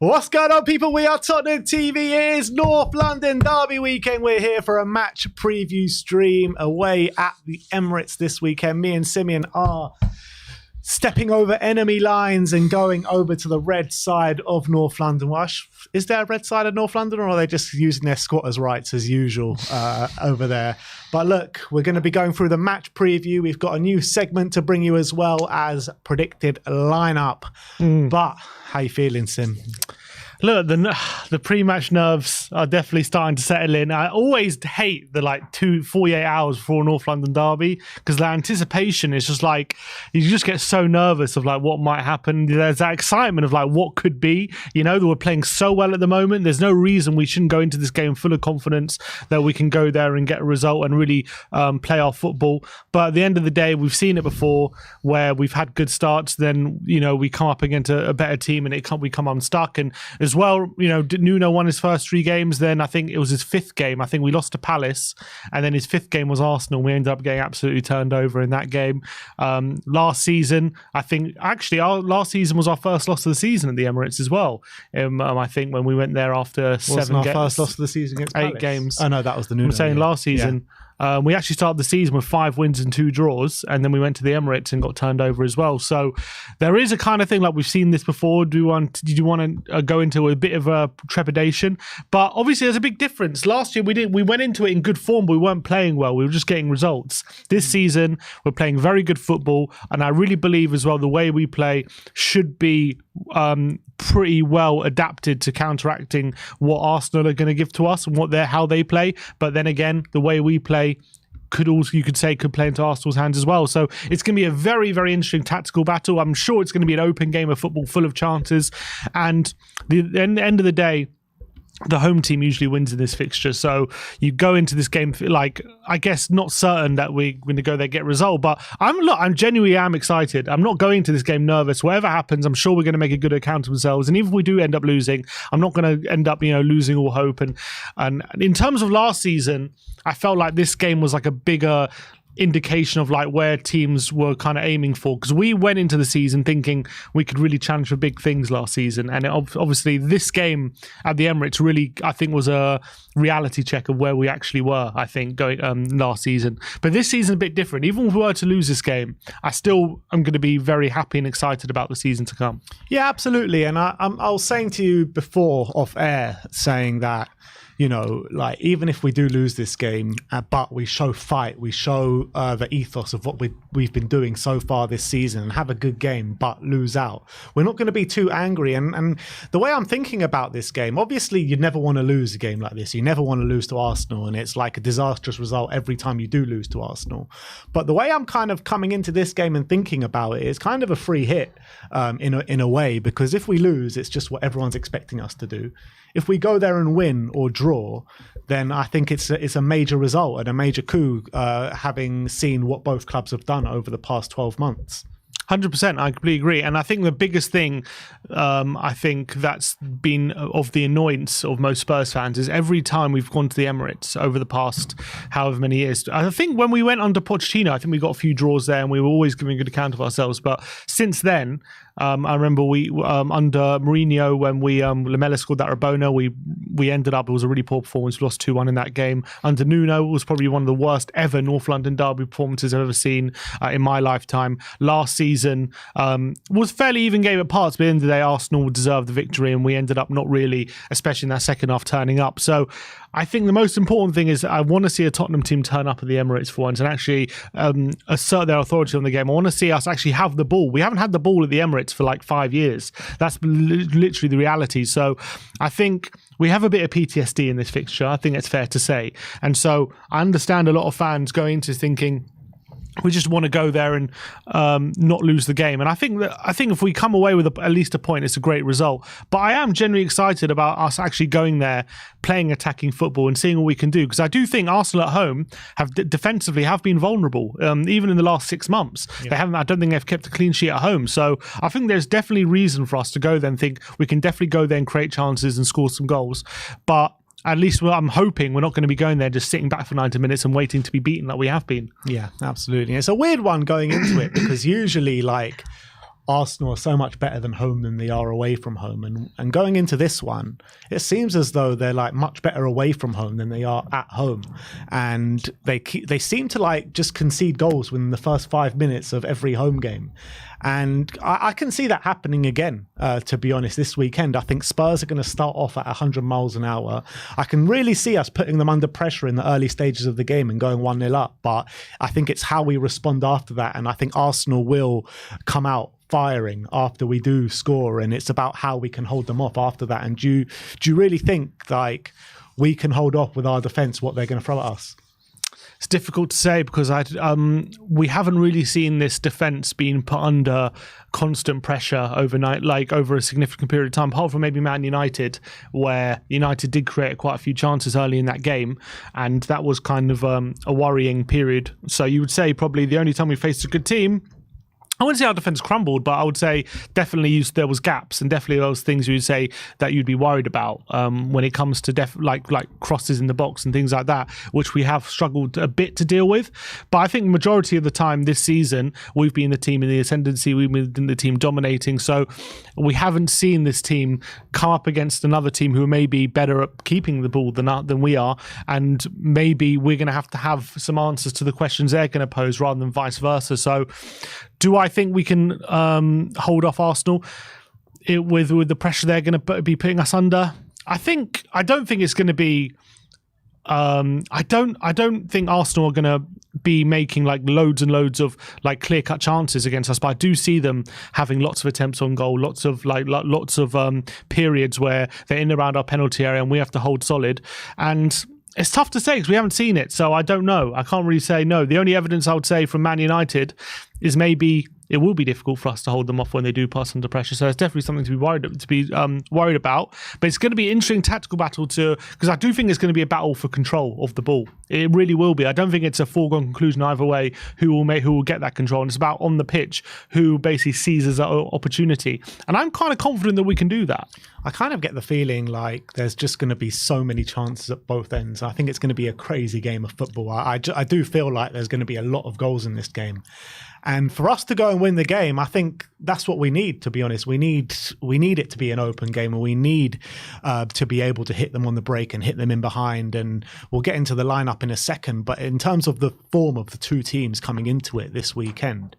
What's going on, people? We are Tottenham TV. It is North London Derby weekend. We're here for a match preview stream away at the Emirates this weekend. Me and Simeon are stepping over enemy lines and going over to the red side of North London. Wash, is there a red side of North London, or are they just using their squatters' rights as usual over there? But look, we're going to be going through the match preview. We've got a new segment to bring you as well as predicted lineup. But how you feeling, Sim? Look, the pre-match nerves are definitely starting to settle in. I always hate the 48 hours before North London Derby, because the anticipation is just like, you just get so nervous of what might happen. There's that excitement of what could be. You know, that we're playing so well at the moment. There's no reason we shouldn't go into this game full of confidence that we can go there and get a result and really play our football. But at the end of the day, we've seen it before where we've had good starts, then we come up against a better team and we come unstuck. And as well, Nuno won his first 3 games. Then I think it was his 5th game. I think we lost to Palace, and then his 5th game was Arsenal. We ended up getting absolutely turned over in that game. Last season, I think our last season was our first loss of the season at the Emirates as well. I think when we went there after first loss of the season against 8 Palace? games. Oh no, that was the Nuno. I'm saying last season. Yeah. We actually started the season with 5 wins and 2 draws, and then we went to the Emirates and got turned over as well. So there is a kind of thing we've seen this before. Did you want to go into a bit of a trepidation? But obviously there's a big difference. Last year we went into it in good form, but we weren't playing well. We were just getting results. This season we're playing very good football, and I really believe as well the way we play should be pretty well adapted to counteracting what Arsenal are going to give to us and how they play. But then again, the way we play could play into Arsenal's hands as well. So it's going to be a very, very interesting tactical battle. I'm sure it's going to be an open game of football full of chances. And at the end of the day, the home team usually wins in this fixture. So you go into this game I guess not certain that we're going to go there get a result, but I'm genuinely excited. I'm not going to this game nervous. Whatever happens, I'm sure we're going to make a good account of ourselves. And even if we do end up losing, I'm not going to end up losing all hope. And in terms of last season, I felt like this game was a bigger indication of where teams were kind of aiming for, because we went into the season thinking we could really challenge for big things last season, and obviously this game at the Emirates really, I think, was a reality check of where we actually were, I think, going last season. But this season a bit different. Even if we were to lose this game, I still am going to be very happy and excited about the season to come. Yeah, absolutely. And I was saying to you before off air, saying that even if we do lose this game, but we show fight, we show the ethos of what we've been doing so far this season and have a good game, but lose out, we're not going to be too angry. And the way I'm thinking about this game, obviously you never want to lose a game like this. You never want to lose to Arsenal, and it's like a disastrous result every time you do lose to Arsenal. But the way I'm kind of coming into this game and thinking about it is kind of a free hit in a way, because if we lose, it's just what everyone's expecting us to do. If we go there and win or draw, then I think it's a major result and a major coup, having seen what both clubs have done over the past 12 months. 100%, I completely agree. And I think the biggest thing, I think that's been of the annoyance of most Spurs fans is every time we've gone to the Emirates over the past however many years. I think when we went under Pochettino, I think we got a few draws there and we were always giving a good account of ourselves. But since then, I remember we under Mourinho, when Lamela scored that Rabona, we ended up, it was a really poor performance. We lost 2-1 in that game. Under Nuno, it was probably one of the worst ever North London derby performances I've ever seen in my lifetime. Last season was fairly even game at parts, but at the end of the day, Arsenal deserved the victory, and we ended up not really, especially in that second half, turning up. So I think the most important thing is I want to see a Tottenham team turn up at the Emirates for once and actually assert their authority on the game. I want to see us actually have the ball. We haven't had the ball at the Emirates for 5 years. That's literally the reality. So I think we have a bit of PTSD in this fixture. I think it's fair to say. And so I understand a lot of fans going into thinking, we just want to go there and not lose the game. And I think if we come away with at least a point, it's a great result. But I am genuinely excited about us actually going there, playing attacking football and seeing what we can do. Because I do think Arsenal at home have defensively have been vulnerable, even in the last 6 months. Yeah. I don't think they've kept a clean sheet at home. So I think there's definitely reason for us to go there and think we can definitely go there and create chances and score some goals. But at least I'm hoping we're not going to be going there just sitting back for 90 minutes and waiting to be beaten like we have been. Yeah, absolutely. It's a weird one going into it because usually Arsenal are so much better than home than they are away from home. And going into this one, it seems as though they're like much better away from home than they are at home. And they seem to like just concede goals within the first 5 minutes of every home game. And I can see that happening again, to be honest, this weekend. I think Spurs are going to start off at 100 miles an hour. I can really see us putting them under pressure in the early stages of the game and going 1-0 up. But I think it's how we respond after that. And I think Arsenal will come out firing after we do score. And it's about how we can hold them off after that. And do you really think like we can hold off with our defence what they're going to throw at us? It's difficult to say because we haven't really seen this defence being put under constant pressure overnight, like over a significant period of time, apart from maybe Man United, where United did create quite a few chances early in that game, and that was kind of a worrying period. So you would say probably the only time we faced a good team, I wouldn't say our defence crumbled, but I would say definitely there was gaps and definitely those things you would say that you'd be worried about when it comes to like crosses in the box and things like that, which we have struggled a bit to deal with. But I think majority of the time this season, we've been the team in the ascendancy, we've been the team dominating. So we haven't seen this team come up against another team who may be better at keeping the ball than we are. And maybe we're going to have some answers to the questions they're going to pose rather than vice versa. So do I think we can hold off Arsenal with the pressure they're going to be putting us under? I don't think it's going to be. I don't think Arsenal are going to be making like loads and loads of like clear-cut chances against us, but I do see them having lots of attempts on goal, lots of periods where they're in around our penalty area and we have to hold solid. And it's tough to say because we haven't seen it, so I don't know. I can't really say no. The only evidence I would say from Man United is maybe it will be difficult for us to hold them off when they do pass under pressure. So it's definitely something to be worried about. But it's going to be an interesting tactical battle because I do think it's going to be a battle for control of the ball. It really will be. I don't think it's a foregone conclusion either way who will get that control. And it's about on the pitch who basically seizes that opportunity. And I'm kind of confident that we can do that. I kind of get the feeling like there's just going to be so many chances at both ends. I think it's going to be a crazy game of football. I do feel like there's going to be a lot of goals in this game. And for us to go and win the game, I think that's what we need, to be honest. We need it to be an open game, and we need to be able to hit them on the break and hit them in behind. And we'll get into the lineup in a second. But in terms of the form of the two teams coming into it this weekend,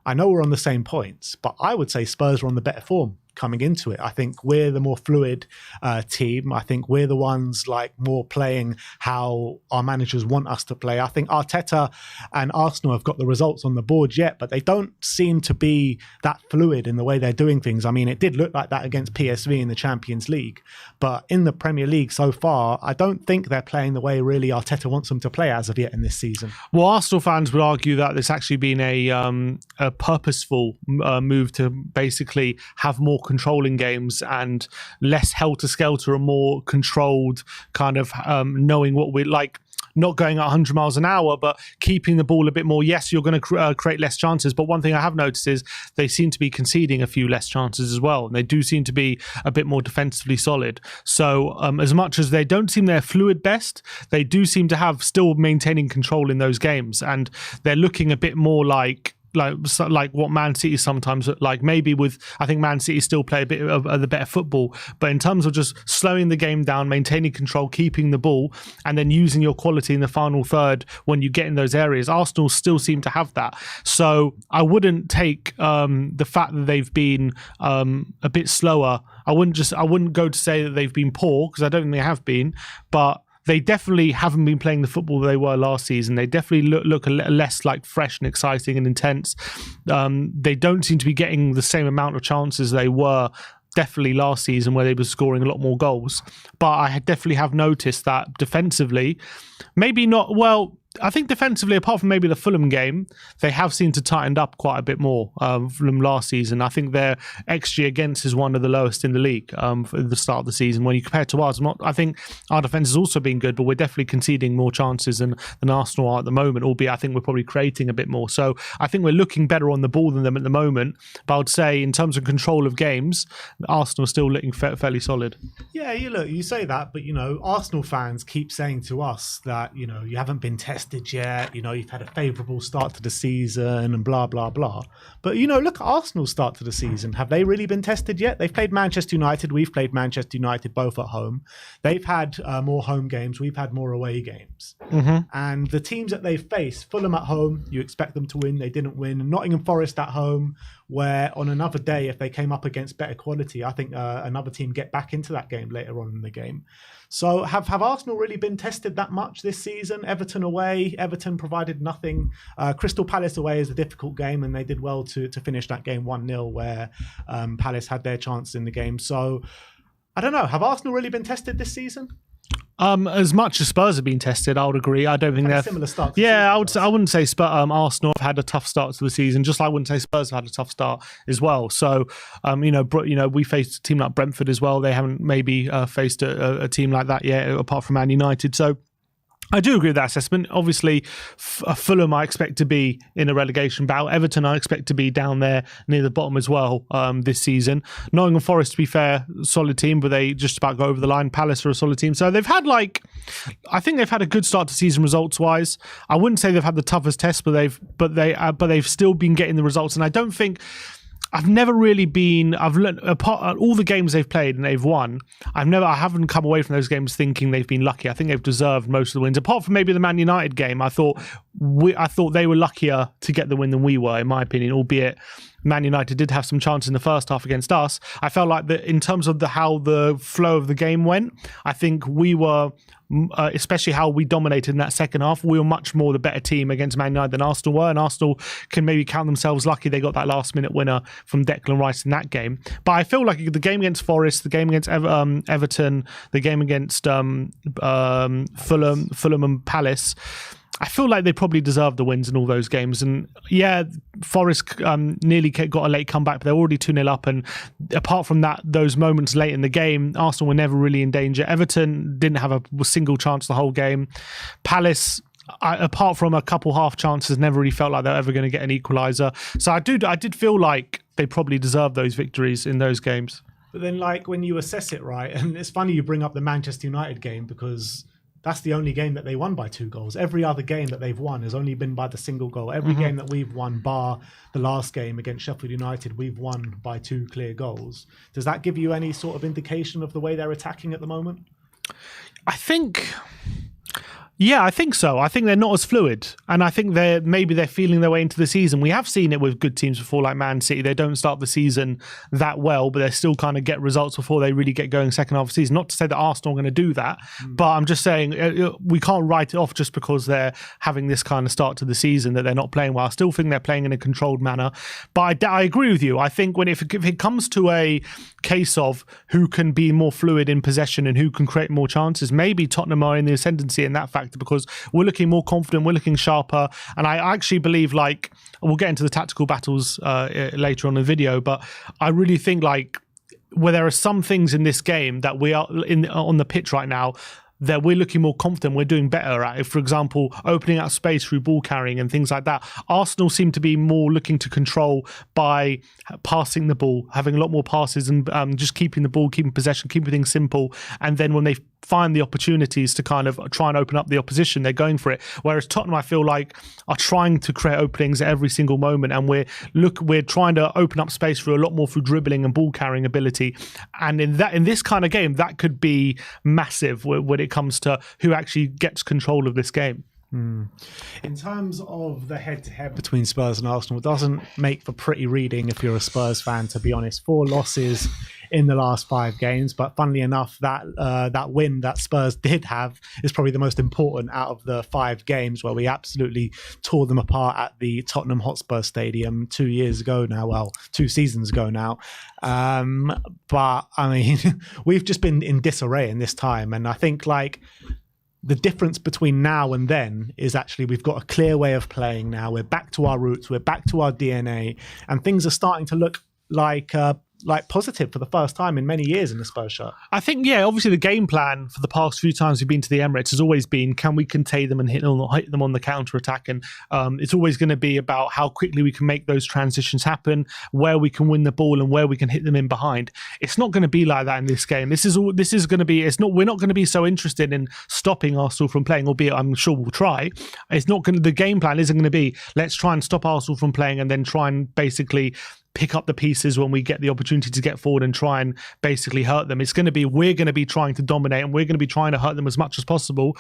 I know we're on the same points, but I would say Spurs are on the better form coming into it. I think we're the more fluid team. I think we're the ones like more playing how our managers want us to play. I think Arteta and Arsenal have got the results on the board yet, but they don't seem to be that fluid in the way they're doing things. I mean, it did look like that against PSV in the Champions League, but in the Premier League so far, I don't think they're playing the way really Arteta wants them to play as of yet in this season. Well, Arsenal fans would argue that it's actually been a purposeful move to basically have more control in games and less helter-skelter and more controlled kind of knowing what we're like, not going at 100 miles an hour, but keeping the ball a bit more. Yes, you're going to create less chances, but one thing I have noticed is they seem to be conceding a few less chances as well, and they do seem to be a bit more defensively solid. So as much as they don't seem their fluid best, they do seem to have still maintaining control in those games, and they're looking a bit more like what Man City sometimes like. Maybe with, I think Man City still play a bit of the better football, but in terms of just slowing the game down, maintaining control, keeping the ball, and then using your quality in the final third when you get in those areas, Arsenal still seem to have that. So I wouldn't take the fact that they've been a bit slower. I wouldn't go to say that they've been poor, because I don't think they have been, but they definitely haven't been playing the football they were last season. They definitely look less like fresh and exciting and intense. They don't seem to be getting the same amount of chances they were definitely last season, where they were scoring a lot more goals. But I definitely have noticed that defensively, maybe not well. I think defensively, apart from maybe the Fulham game, they have seemed to tighten up quite a bit more from last season. I think their XG against is one of the lowest in the league at the start of the season. When you compare to ours, I think our defence has also been good, but we're definitely conceding more chances than Arsenal are at the moment, albeit I think we're probably creating a bit more. So I think we're looking better on the ball than them at the moment. But I would say in terms of control of games, Arsenal are still looking fairly solid. Yeah, you say that, but Arsenal fans keep saying to us that you haven't been tested tested yet. You've had a favourable start to the season and blah, blah, blah. But, look at Arsenal's start to the season. Have they really been tested yet? They've played Manchester United. We've played Manchester United, both at home. They've had more home games. We've had more away games. And the teams that they've faced, Fulham at home, you expect them to win. They didn't win. Nottingham Forest at home, where on another day, if they came up against better quality, I think another team get back into that game later on in the game. So have Arsenal really been tested that much this season? Everton away, Everton provided nothing. Crystal Palace away is a difficult game, and they did well to finish that game 1-0 where Palace had their chance in the game. So I don't know. Have Arsenal really been tested this season? As much as Spurs have been tested, I would agree. I don't think they're similar start. I wouldn't say Arsenal have had a tough start to the season. Just like I wouldn't say Spurs have had a tough start as well. So, we faced a team like Brentford as well. They haven't maybe faced a team like that yet, apart from Man United. So, I do agree with that assessment. Obviously, Fulham I expect to be in a relegation bout. Everton I expect to be down there near the bottom as well this season. Nottingham Forest, to be fair, solid team, but they just about go over the line. Palace are a solid team. So they've had I think they've had a good start to season results wise. I wouldn't say they've had the toughest test, but they've still been getting the results. And I don't think. I've never really been. I've learned apart all the games they've played and they've won. I haven't come away from those games thinking they've been lucky. I think they've deserved most of the wins. Apart from maybe the Man United game, I thought they were luckier to get the win than we were, in my opinion. Albeit Man United did have some chances in the first half against us. I felt like that in terms of how the flow of the game went. I think we were. Especially how we dominated in that second half. We were much more the better team against Man United than Arsenal were, and Arsenal can maybe count themselves lucky they got that last-minute winner from Declan Rice in that game. But I feel like the game against Forest, the game against Everton, the game against Fulham and Palace, I feel like they probably deserved the wins in all those games. And yeah, Forest nearly got a late comeback, but they're already 2-0 up. And apart from that, those moments late in the game, Arsenal were never really in danger. Everton didn't have a single chance the whole game. Palace, apart from a couple half chances, never really felt like they were ever going to get an equaliser. So I did feel like they probably deserved those victories in those games. But then when you assess it, right, and it's funny you bring up the Manchester United game because that's the only game that they won by 2 goals. Every other game that they've won has only been by the single goal. Every game that we've won, bar the last game against Sheffield United, we've won by 2 clear goals. Does that give you any sort of indication of the way they're attacking at the moment? I think so. I think they're not as fluid, and I think they're feeling their way into the season. We have seen it with good teams before, like Man City. They don't start the season that well, but they still kind of get results before they really get going second half of the season. Not to say that Arsenal are going to do that, but I'm just saying we can't write it off just because they're having this kind of start to the season that they're not playing well. I still think they're playing in a controlled manner, but I agree with you. I think if it comes to a case of who can be more fluid in possession and who can create more chances, maybe Tottenham are in the ascendancy in that factor because we're looking more confident, we're looking sharper, and I actually believe we'll get into the tactical battles later on in the video, but I really think where there are some things in this game that we are on the pitch right now that we're looking more confident, we're doing better at. If, for example, opening out space through ball carrying and things like that. Arsenal seem to be more looking to control by passing the ball, having a lot more passes and just keeping the ball, keeping possession, keeping things simple. And then when they find the opportunities to kind of try and open up the opposition, they're going for it. Whereas Tottenham, I feel like, are trying to create openings at every single moment, and we're trying to open up space through a lot more through dribbling and ball carrying ability. And in this kind of game, that could be massive when it comes to who actually gets control of this game. In terms of the head-to-head between Spurs and Arsenal, it doesn't make for pretty reading if you're a Spurs fan, to be honest. 4 losses in the last 5 games, but funnily enough, that win that Spurs did have is probably the most important out of the 5 games where we absolutely tore them apart at the Tottenham Hotspur Stadium 2 seasons ago now. But I mean, we've just been in disarray in this time, and I think the difference between now and then is actually we've got a clear way of playing now. We're back to our roots. We're back to our DNA, and things are starting to look like like positive for the first time in many years in the Spurs shirt. I think, yeah, obviously the game plan for the past few times we've been to the Emirates has always been, can we contain them and hit them on the counter attack? And it's always going to be about how quickly we can make those transitions happen, where we can win the ball and where we can hit them in behind. It's not going to be like that in this game. This is going to be. We're not going to be so interested in stopping Arsenal from playing, albeit I'm sure we'll try. It's not going to. The game plan isn't going to be, let's try and stop Arsenal from playing and then try and basically pick up the pieces when we get the opportunity to get forward and try and basically hurt them. It's going to be, we're going to be trying to dominate and we're going to be trying to hurt them as much as possible.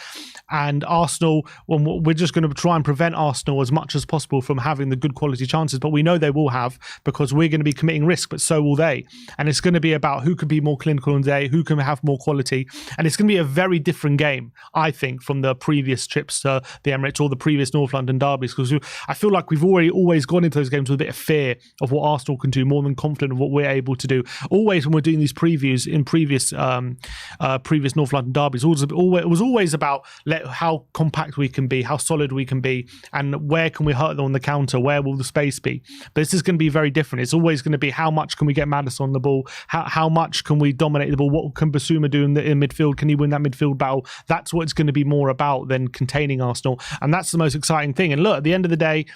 And Arsenal, we're just going to try and prevent Arsenal as much as possible from having the good quality chances. But we know they will have, because we're going to be committing risk, but so will they. And it's going to be about who can be more clinical today, who can have more quality. And it's going to be a very different game, I think, from the previous trips to the Emirates or the previous North London derbies, because I feel like we've always gone into those games with a bit of fear of what Arsenal can do, more than confident of what we're able to do. Always when we're doing these previews in previous North London derbies, it was always about how compact we can be, how solid we can be, and where can we hurt them on the counter, where will the space be. But this is going to be very different. It's always going to be, how much can we get Maddison on the ball, how much can we dominate the ball, what can Basuma do in midfield, can he win that midfield battle? That's what it's going to be more about than containing Arsenal, and that's the most exciting thing. And look, at the end of the day,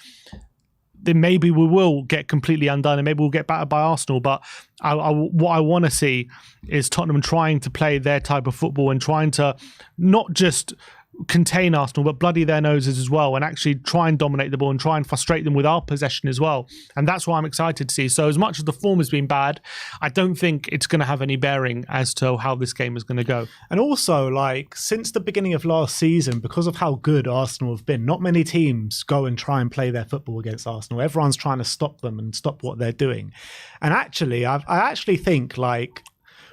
then maybe we will get completely undone and maybe we'll get battered by Arsenal. But what I want to see is Tottenham trying to play their type of football and trying to not just contain Arsenal, but bloody their noses as well, and actually try and dominate the ball and try and frustrate them with our possession as well. And that's what I'm excited to see. So as much as the form has been bad, I don't think it's going to have any bearing as to how this game is going to go. And also, like, since the beginning of last season, because of how good Arsenal have been, not many teams go and try and play their football against Arsenal. Everyone's trying to stop them and stop what they're doing. And actually, I actually think, like,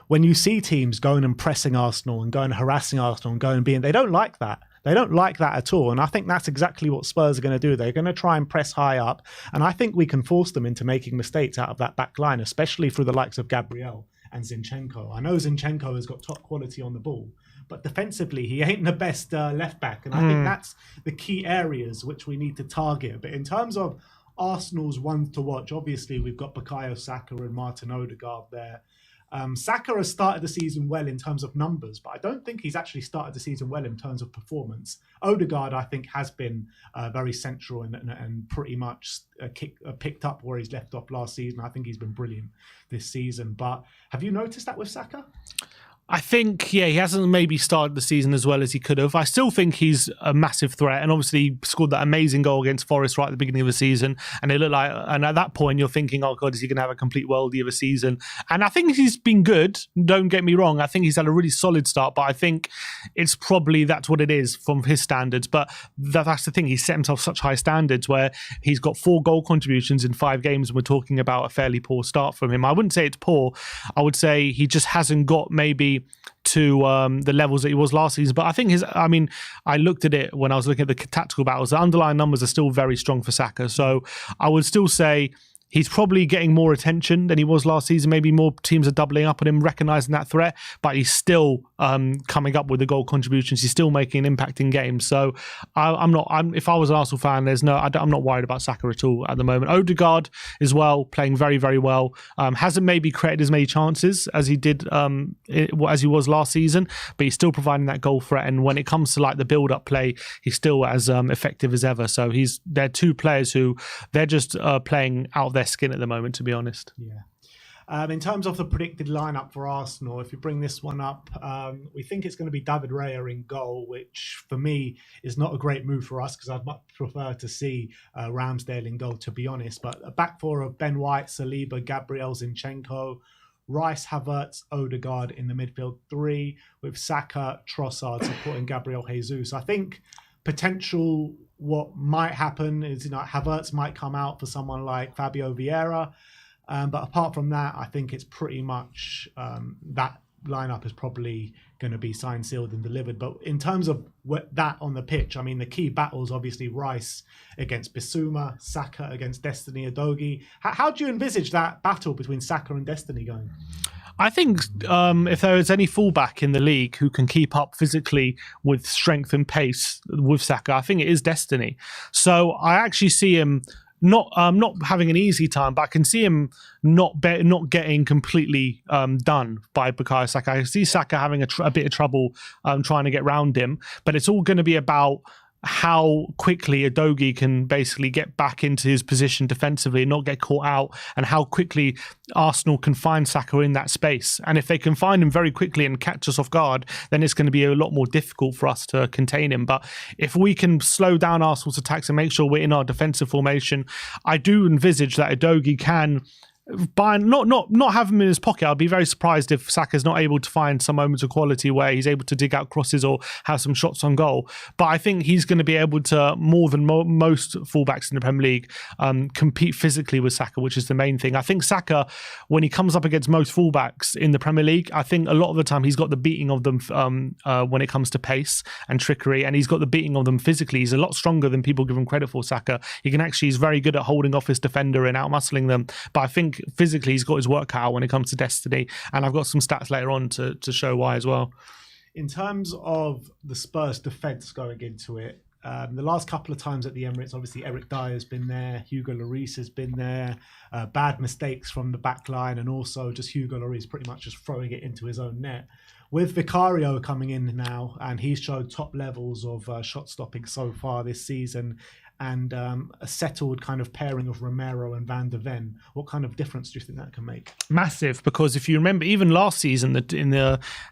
when you see teams going and pressing Arsenal and going and harassing Arsenal and going and being, they don't like that. They don't like that at all. And I think that's exactly what Spurs are going to do. They're going to try and press high up. And I think we can force them into making mistakes out of that back line, especially through the likes of Gabriel and Zinchenko. I know Zinchenko has got top quality on the ball, but defensively, he ain't the best left back. And I think that's the key areas which we need to target. But in terms of Arsenal's ones to watch, obviously, we've got Bukayo Saka and Martin Odegaard there. Saka has started the season well in terms of numbers, but I don't think he's actually started the season well in terms of performance. Odegaard, I think, has been very central and pretty much picked up where he's left off last season. I think he's been brilliant this season. But have you noticed that with Saka? I think, yeah, he hasn't maybe started the season as well as he could have. I still think he's a massive threat, and obviously he scored that amazing goal against Forest right at the beginning of the season, and it looked like, and at that point you're thinking, oh God, is he going to have a complete worldie of a season? And I think he's been good, don't get me wrong. I think he's had a really solid start, but I think it's probably, that's what it is from his standards. But that's the thing, he's set himself such high standards where he's got 4 goal contributions in 5 games, and we're talking about a fairly poor start from him. I wouldn't say it's poor. I would say he just hasn't got maybe to the levels that he was last season. But I think I looked at it when I was looking at the tactical battles. The underlying numbers are still very strong for Saka. So I would still say he's probably getting more attention than he was last season. Maybe more teams are doubling up on him, recognising that threat, but he's still coming up with the goal contributions. He's still making an impact in games. So if I was an Arsenal fan, I'm not worried about Saka at all at the moment. Odegaard as well, playing very, very well. Hasn't maybe created as many chances as he did, as he was last season, but he's still providing that goal threat. And when it comes to like the build-up play, he's still as effective as ever. So they're 2 players who they're just playing out of their skin at the moment, to be honest. Yeah. In terms of the predicted lineup for Arsenal, if you bring this one up, we think it's going to be David Raya in goal, which for me is not a great move for us because I'd much prefer to see Ramsdale in goal, to be honest. But a back 4 of Ben White, Saliba, Gabriel, Zinchenko, Rice, Havertz, Odegaard in the midfield 3 with Saka, Trossard supporting Gabriel Jesus. I think potential what might happen is, Havertz might come out for someone like Fabio Vieira. But apart from that, I think it's pretty much that lineup is probably going to be signed, sealed and delivered. But in terms of that on the pitch, I mean, the key battles, obviously Rice against Bissouma, Saka against Destiny Udogie. How do you envisage that battle between Saka and Destiny going? I think if there is any fullback in the league who can keep up physically with strength and pace with Saka, I think it is Destiny. So I actually see him not having an easy time, but I can see him not getting completely done by Bukayo Saka. I see Saka having a bit of trouble trying to get round him, but it's all going to be about how quickly Udogie can basically get back into his position defensively and not get caught out, and how quickly Arsenal can find Saka in that space. And if they can find him very quickly and catch us off guard, then it's going to be a lot more difficult for us to contain him. But if we can slow down Arsenal's attacks and make sure we're in our defensive formation, I do envisage that Udogie can not have him in his pocket. I'll be very surprised if Saka's not able to find some moments of quality where he's able to dig out crosses or have some shots on goal. But I think he's going to be able to, more than most fullbacks in the Premier League, compete physically with Saka, which is the main thing. I think Saka, when he comes up against most fullbacks in the Premier League, I think a lot of the time he's got the beating of them when it comes to pace and trickery, and he's got the beating of them physically. He's a lot stronger than people give him credit for, Saka. He's very good at holding off his defender and outmuscling them. But I think physically he's got his work cut out when it comes to destiny, and I've got some stats later on to show why as well. In terms of the Spurs defence going into it, the last couple of times at the Emirates, obviously Eric Dyer's been there, Hugo Lloris has been there, bad mistakes from the back line, and also just Hugo Lloris pretty much just throwing it into his own net. With Vicario coming in now, and he's showed top levels of shot stopping so far this season, and a settled kind of pairing of Romero and Van de Ven, what kind of difference do you think that can make? Massive, because if you remember, even last season,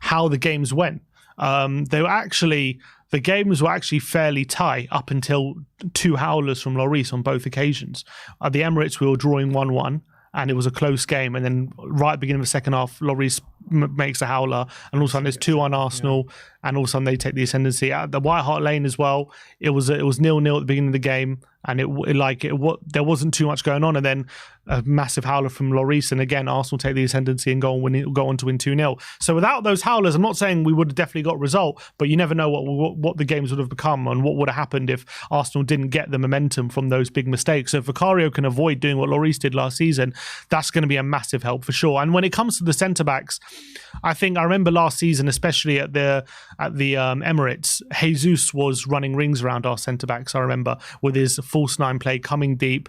how the games went, the games were actually fairly tight up until two howlers from Lloris on both occasions. At the Emirates, we were drawing 1-1. And it was a close game. And then right at the beginning of the second half, Lloris makes a howler. And all of a sudden there's 2-1 Arsenal. Yeah. And all of a sudden they take the ascendancy. At the White Hart Lane as well, it was 0-0 at the beginning of the game. And there wasn't too much going on. And then a massive howler from Lloris. And again, Arsenal take the ascendancy and go on to win 2-0. So without those howlers, I'm not saying we would have definitely got a result, but you never know what the games would have become and what would have happened if Arsenal didn't get the momentum from those big mistakes. So if Vicario can avoid doing what Lloris did last season, that's going to be a massive help for sure. And when it comes to the centre-backs, I remember last season, especially at the Emirates, Jesus was running rings around our centre-backs, I remember, with his false nine play, coming deep,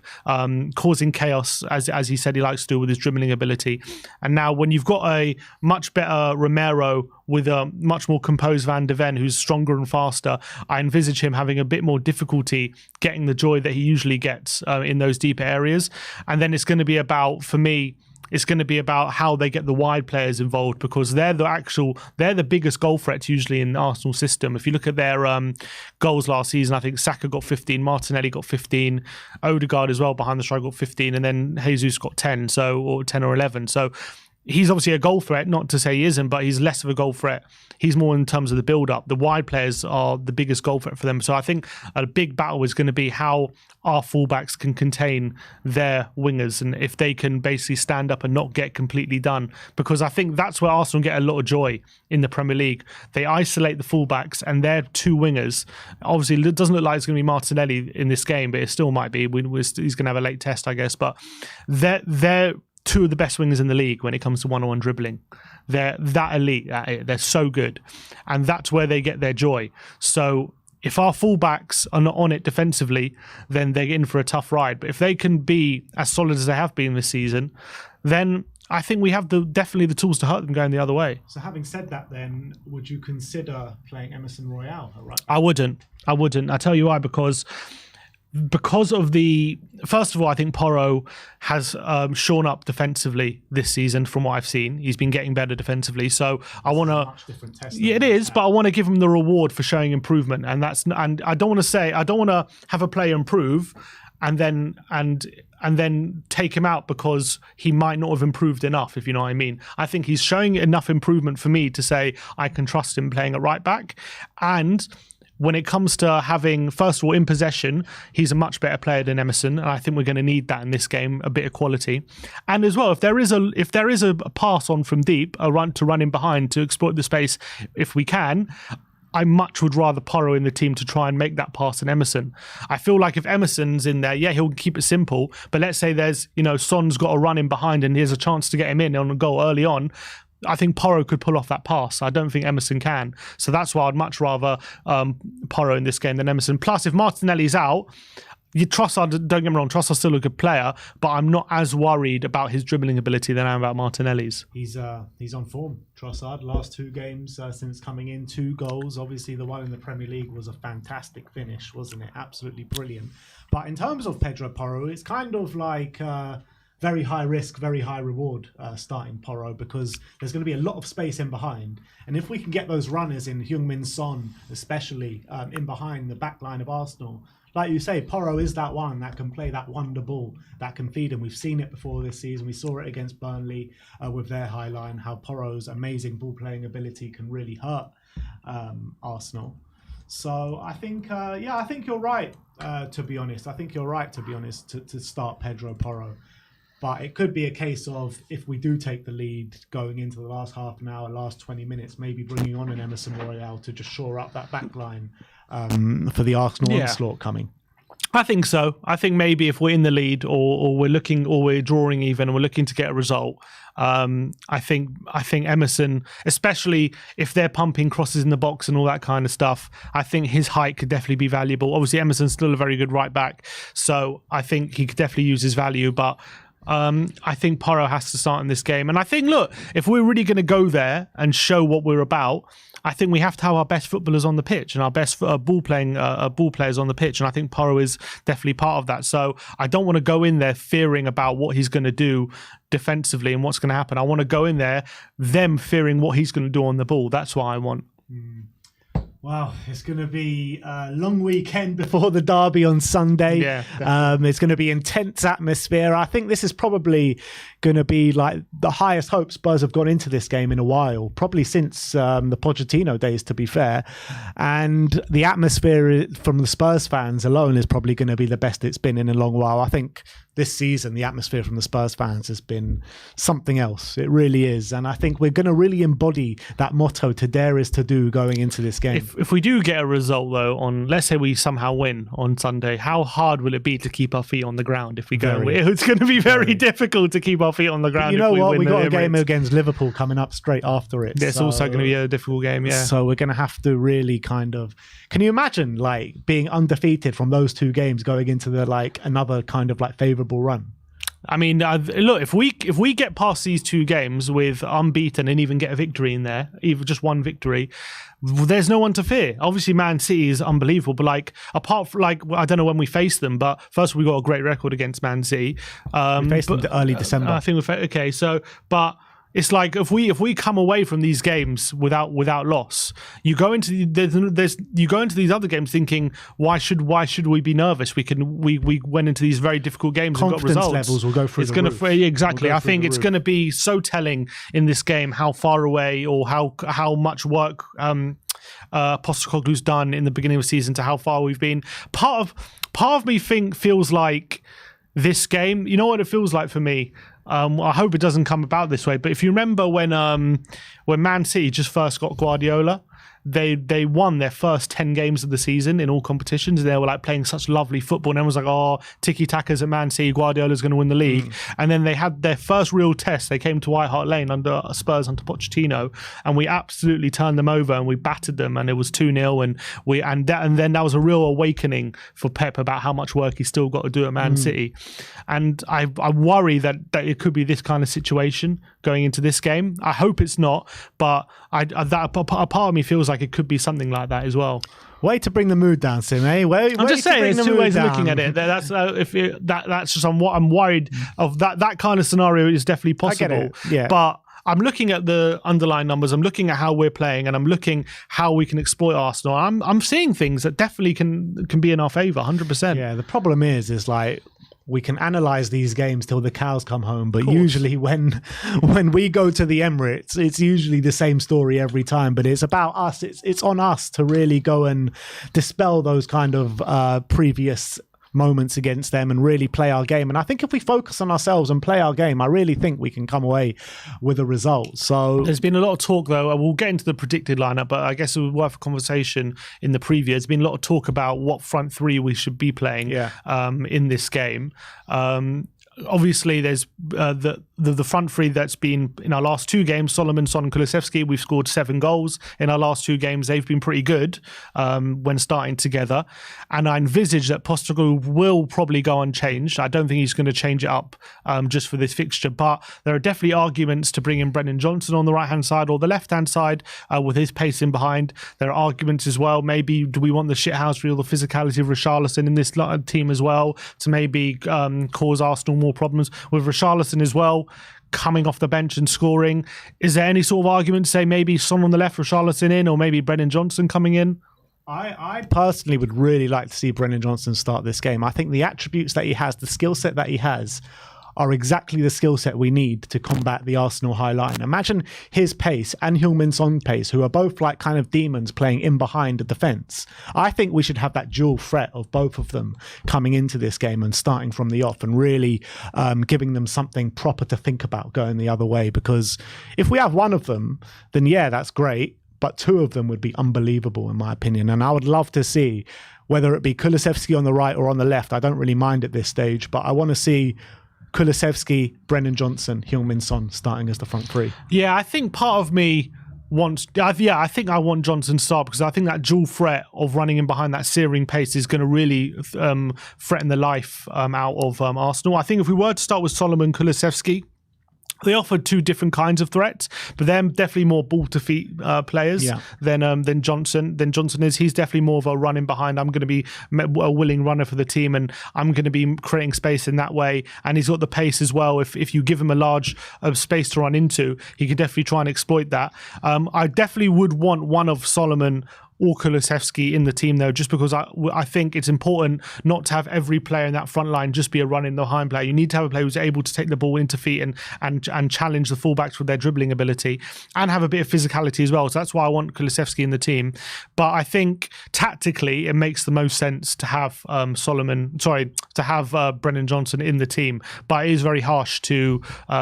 causing chaos, as he said he likes to do with his dribbling ability. And now when you've got a much better Romero with a much more composed Van de Ven, who's stronger and faster, I envisage him having a bit more difficulty getting the joy that he usually gets in those deeper areas. And then it's going to be about, for me, it's going to be about how they get the wide players involved, because they're the biggest goal threats usually in the Arsenal system. If you look at their goals last season, I think Saka got 15, Martinelli got 15, Odegaard as well behind the strike got 15, and then Jesus got 10, or 10 or 11. So he's obviously a goal threat, not to say he isn't, but he's less of a goal threat. He's more in terms of the build-up. The wide players are the biggest goal threat for them. So I think a big battle is going to be how our fullbacks can contain their wingers, and if they can basically stand up and not get completely done. Because I think that's where Arsenal get a lot of joy in the Premier League. They isolate the fullbacks and their two wingers. Obviously, it doesn't look like it's going to be Martinelli in this game, but it still might be. He's going to have a late test, I guess. But they're two of the best wingers in the league when it comes to one-on-one dribbling. They're that elite. They're so good. And that's where they get their joy. So if our fullbacks are not on it defensively, then they're in for a tough ride. But if they can be as solid as they have been this season, then I think we have definitely the tools to hurt them going the other way. So having said that, then, would you consider playing Emerson Royale at right back? I wouldn't. I tell you why, because of first of all, I think Porro has shown up defensively this season from what I've seen. He's been getting better defensively. So I want to, yeah, it is, but I want to give him the reward for showing improvement. And I don't want to have a player improve and then take him out because he might not have improved enough, if you know what I mean. I think he's showing enough improvement for me to say I can trust him playing at right back. And when it comes to having, first of all, in possession, he's a much better player than Emerson, and I think we're going to need that in this game, a bit of quality. And as well, if there is a pass on from deep, a run in behind to exploit the space, if we can, I much would rather Porro in the team to try and make that pass than Emerson. I feel like if Emerson's in there, yeah, he'll keep it simple, but let's say there's, Son's got a run in behind and there's a chance to get him in on a goal early on, I think Porro could pull off that pass. I don't think Emerson can. So that's why I'd much rather Porro in this game than Emerson. Plus, if Martinelli's out, Trossard, don't get me wrong, Trossard's still a good player, but I'm not as worried about his dribbling ability than I am about Martinelli's. He's on form, Trossard. Last 2 games since coming in, 2 goals. Obviously, the one in the Premier League was a fantastic finish, wasn't it? Absolutely brilliant. But in terms of Pedro Porro, it's kind of like very high risk, very high reward starting Porro, because there's going to be a lot of space in behind. And if we can get those runners in Heung-min Son, especially in behind the back line of Arsenal, like you say, Porro is that one that can play that wonder ball, that can feed him. We've seen it before this season. We saw it against Burnley with their high line, how Porro's amazing ball-playing ability can really hurt Arsenal. So I think, I think you're right, to be honest. I think you're right, to be honest, to start Pedro Porro. But it could be a case of, if we do take the lead going into the last half an hour, last 20 minutes, maybe bringing on an Emerson Royale to just shore up that back line for the Arsenal onslaught coming. I think so. I think maybe if we're in the lead or we're looking, or we're drawing even and we're looking to get a result, I think Emerson, especially if they're pumping crosses in the box and all that kind of stuff, I think his height could definitely be valuable. Obviously, Emerson's still a very good right back, so I think he could definitely use his value, but I think Porro has to start in this game. And I think, look, if we're really going to go there and show what we're about, I think we have to have our best footballers on the pitch and our best ball players on the pitch. And I think Porro is definitely part of that. So I don't want to go in there fearing about what he's going to do defensively and what's going to happen. I want to go in there, them fearing what he's going to do on the ball. That's what I want. Wow, it's going to be a long weekend before the derby on Sunday. Yeah, it's going to be intense atmosphere. I think this is probably going to be like the highest hope Spurs have gone into this game in a while, probably since the Pochettino days, to be fair. And the atmosphere from the Spurs fans alone is probably going to be the best it's been in a long while. I think this season, the atmosphere from the Spurs fans has been something else. It really is. And I think we're going to really embody that motto, to dare is to do, going into this game. If we do get a result, though, on, let's say we somehow win on Sunday, how hard will it be to keep our feet on the ground if we go? It's going to be very difficult to keep our feet on the ground. You know what? We got a game Emirates. against Liverpool coming up straight after it. It's also going to be a difficult game, yeah. So we're going to have to really kind of... Can you imagine, like, being undefeated from those 2 games going into the, like, another kind of, like, favourable run? I mean, look, if we get past these 2 games with unbeaten and even get a victory in there, even just one victory, there's no one to fear. Obviously, Man City is unbelievable, but like, apart from, like, I don't know when we face them, but first we got a great record against Man City. We faced them early December. I think okay. So, but it's like if we come away from these games without loss, you go into these other games thinking, why should we be nervous? We went into these very difficult games and got results. Confidence levels will go through the roof. Exactly. I think it's going to be so telling in this game how far away or how much work Postecoglou's done in the beginning of the season to how far we've been. Part of me feels like this game, you know what it feels like for me? I hope it doesn't come about this way, but if you remember when Man City just first got Guardiola, they won their first 10 games of the season in all competitions. They were like playing such lovely football, and everyone was like, oh, tiki-takas at Man City, Guardiola's going to win the league. And then they had their first real test. They came to White Hart Lane under Spurs, under Pochettino, and we absolutely turned them over and we battered them, and it was 2-0, and then that was a real awakening for Pep about how much work he's still got to do at Man City. And I worry that it could be this kind of situation going into this game. I hope it's not, but a part of me feels like it could be something like that as well. Way to bring the mood down, Sim, eh? I'm just saying, there's 2 ways of looking at it. That's that's just what I'm worried of. That kind of scenario is definitely possible. I get it. Yeah. But I'm looking at the underlying numbers. I'm looking at how we're playing, and I'm looking how we can exploit Arsenal. I'm seeing things that definitely can be in our favour, 100%. Yeah. The problem is like, we can analyze these games till the cows come home, but usually when we go to the Emirates, it's usually the same story every time. But it's about us. It's on us to really go and dispel those kind of previous moments against them and really play our game. And I think if we focus on ourselves and play our game, I really think we can come away with a result. So there's been a lot of talk, though. We'll get into the predicted lineup, but I guess it was worth a conversation in the preview. There's been a lot of talk about what front 3 we should be playing in this game. obviously there's the front three that's been in our last 2 games, Solomon, Son and Kulusevski. We've scored 7 goals in our last 2 games. They've been pretty good when starting together, and I envisage that Postecoglou will probably go unchanged. I don't think he's going to change it up just for this fixture, but there are definitely arguments to bring in Brennan Johnson on the right hand side or the left hand side with his pace in behind. There are arguments as well, maybe do we want the shithousery or the physicality of Richarlison in this team as well to maybe cause Arsenal more problems with Richarlison as well coming off the bench and scoring. Is there any sort of argument to say maybe Son on the left, Richarlison in, or maybe Brennan Johnson coming in? I personally would really like to see Brennan Johnson start this game. I think the attributes that he has, the skill set that he has, are exactly the skill set we need to combat the Arsenal high line. Imagine his pace and Heung-min Son's pace, who are both like kind of demons playing in behind the defence. I think we should have that dual threat of both of them coming into this game and starting from the off and really giving them something proper to think about going the other way. Because if we have one of them, then yeah, that's great. But 2 of them would be unbelievable in my opinion. And I would love to see, whether it be Kulusevski on the right or on the left, I don't really mind at this stage, but I want to see Kulusevski, Brennan Johnson, Heung-min Son starting as the front 3. Yeah, I think part of me wants... I think I want Johnson to start because I think that dual threat of running in behind that searing pace is going to really threaten the life out of Arsenal. I think if we were to start with Solomon Kulusevski, they offered 2 different kinds of threats, but they're definitely more ball to feet players than Johnson. He's definitely more of a running behind. I'm going to be a willing runner for the team, and I'm going to be creating space in that way. And he's got the pace as well. If you give him a large space to run into, he could definitely try and exploit that. I definitely would want one of Solomon or Kulusevski in the team though, just because I think it's important not to have every player in that front line just be a running behind player. You need to have a player who's able to take the ball into feet and challenge the fullbacks with their dribbling ability and have a bit of physicality as well. So that's why I want Kulusevski in the team. But I think tactically it makes the most sense to have Brennan Johnson in the team. But it is very harsh to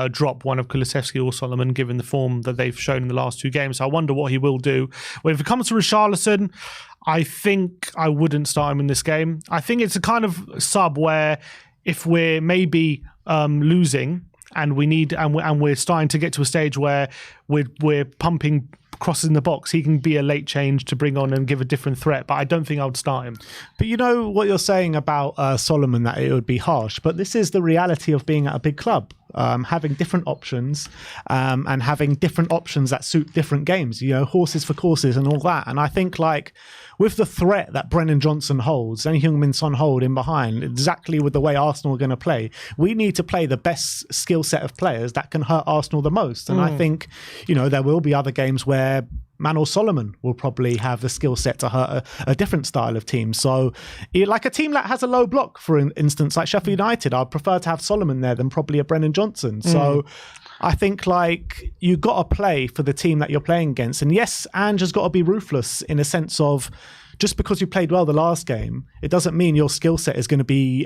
drop one of Kulusevski or Solomon given the form that they've shown in the last 2 games. So I wonder what he will do. Well, if it comes to Richarlison, I think I wouldn't start him in this game. I think it's a kind of sub where if we're maybe losing and we're starting to get to a stage where we're pumping crosses in the box, he can be a late change to bring on and give a different threat, but I don't think I would start him. But you know what you're saying about Solomon, that it would be harsh, but this is the reality of being at a big club. Having different options and having different options that suit different games, horses for courses and all that. And I think like with the threat that Brennan Johnson holds and Heung-min Son hold in behind, exactly with the way Arsenal are going to play, we need to play the best skill set of players that can hurt Arsenal the most. And I think, there will be other games where Manor Solomon will probably have the skill set to hurt a different style of team. So like a team that has a low block, for instance, like Sheffield United, I'd prefer to have Solomon there than probably a Brennan Johnson. So I think like you got to play for the team that you're playing against. And yes, Ange has got to be ruthless in a sense of just because you played well the last game, it doesn't mean your skill set is going to be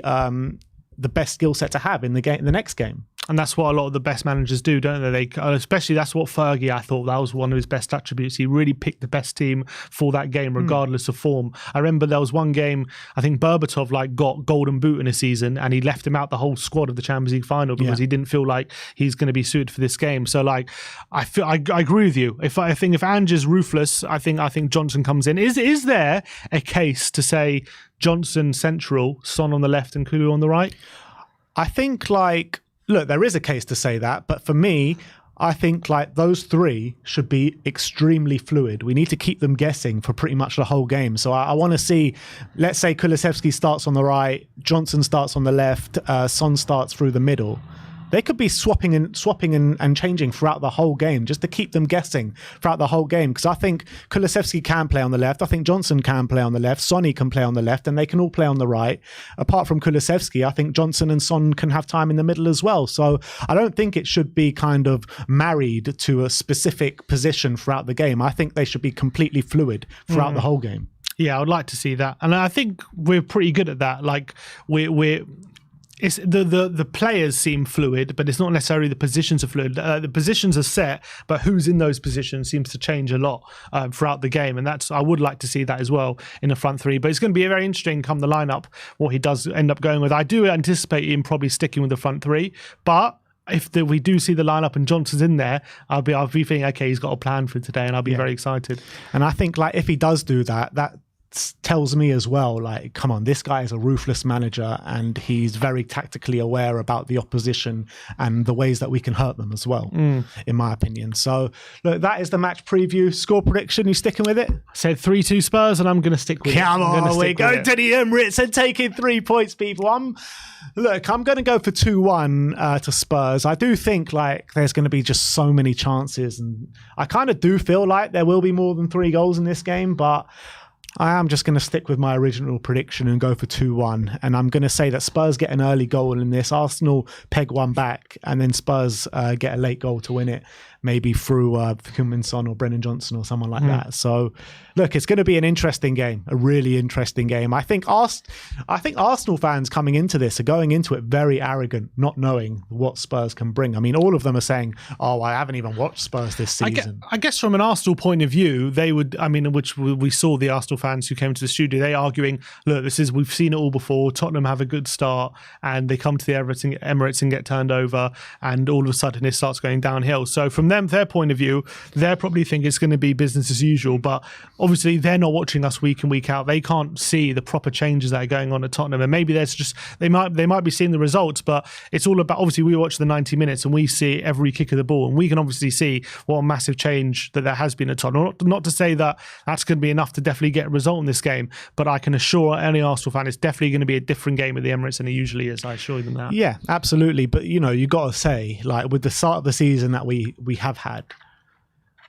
the best skill set to have in the next game. And that's what a lot of the best managers do, don't they? Especially that's what Fergie, I thought that was one of his best attributes. He really picked the best team for that game, regardless of form. I remember there was one game, I think Berbatov got golden boot in a season and he left him out the whole squad of the Champions League final because he didn't feel like he's going to be suited for this game. So I agree with you. I think if Ange is ruthless, I think Johnson comes in. Is there a case to say Johnson central, Son on the left and Kulu on the right? I think look, there is a case to say that, but for me, I think those 3 should be extremely fluid. We need to keep them guessing for pretty much the whole game. So I want to see, let's say Kulusevski starts on the right, Johnson starts on the left, Son starts through the middle. They could be swapping and changing throughout the whole game just to keep them guessing throughout the whole game. Because I think Kulusevski can play on the left. I think Johnson can play on the left. Sonny can play on the left and they can all play on the right. Apart from Kulusevski, I think Johnson and Son can have time in the middle as well. So I don't think it should be kind of married to a specific position throughout the game. I think they should be completely fluid throughout the whole game. Yeah, I would like to see that. And I think we're pretty good at that. it's the players seem fluid, but it's not necessarily the positions are fluid. The positions are set, but who's in those positions seems to change a lot throughout the game, and I would like to see that as well in the front three. But it's going to be very interesting come the lineup what he does end up going with. I do anticipate him probably sticking with the front three, but if we do see the lineup and Johnson's in there, I'll be thinking, okay, he's got a plan for today, and I'll be very excited. And I think like if he does do that, that tells me as well, like, come on, this guy is a ruthless manager and he's very tactically aware about the opposition and the ways that we can hurt them as well, in my opinion. So look, that is the match preview. Score prediction, you sticking with it? I said 3-2 Spurs, and I'm going to stick with it. Come on, we're going to the Emirates and taking 3 points, people. I'm going to go for 2-1 to Spurs. I do think like there's going to be just so many chances, and I kind of do feel like there will be more than 3 goals in this game, but I am just going to stick with my original prediction and go for 2-1. And I'm going to say that Spurs get an early goal in this. Arsenal peg one back, and then Spurs get a late goal to win it, maybe through Son or Brennan Johnson or someone like that. So, look, it's going to be an interesting game, a really interesting game. I think Arsenal fans coming into this are going into it very arrogant, not knowing what Spurs can bring. I mean, all of them are saying, oh, I haven't even watched Spurs this season. I guess from an Arsenal point of view, they would, I mean, which we saw the Arsenal fans who came to the studio, they arguing, look, we've seen it all before. Tottenham have a good start and they come to the Emirates and get turned over, and all of a sudden it starts going downhill. So from their point of view, they probably think it's going to be business as usual, but obviously they're not watching us week in, week out. They can't see the proper changes that are going on at Tottenham, and maybe there's just they might be seeing the results, but it's all about, obviously we watch the 90 minutes and we see every kick of the ball, and we can obviously see what a massive change that there has been at Tottenham. Not to say that that's going to be enough to definitely get a result in this game, but I can assure any Arsenal fan it's definitely going to be a different game at the Emirates than it usually is. I assure them that. Yeah, absolutely. But you got to say, like, with the start of the season that we have had,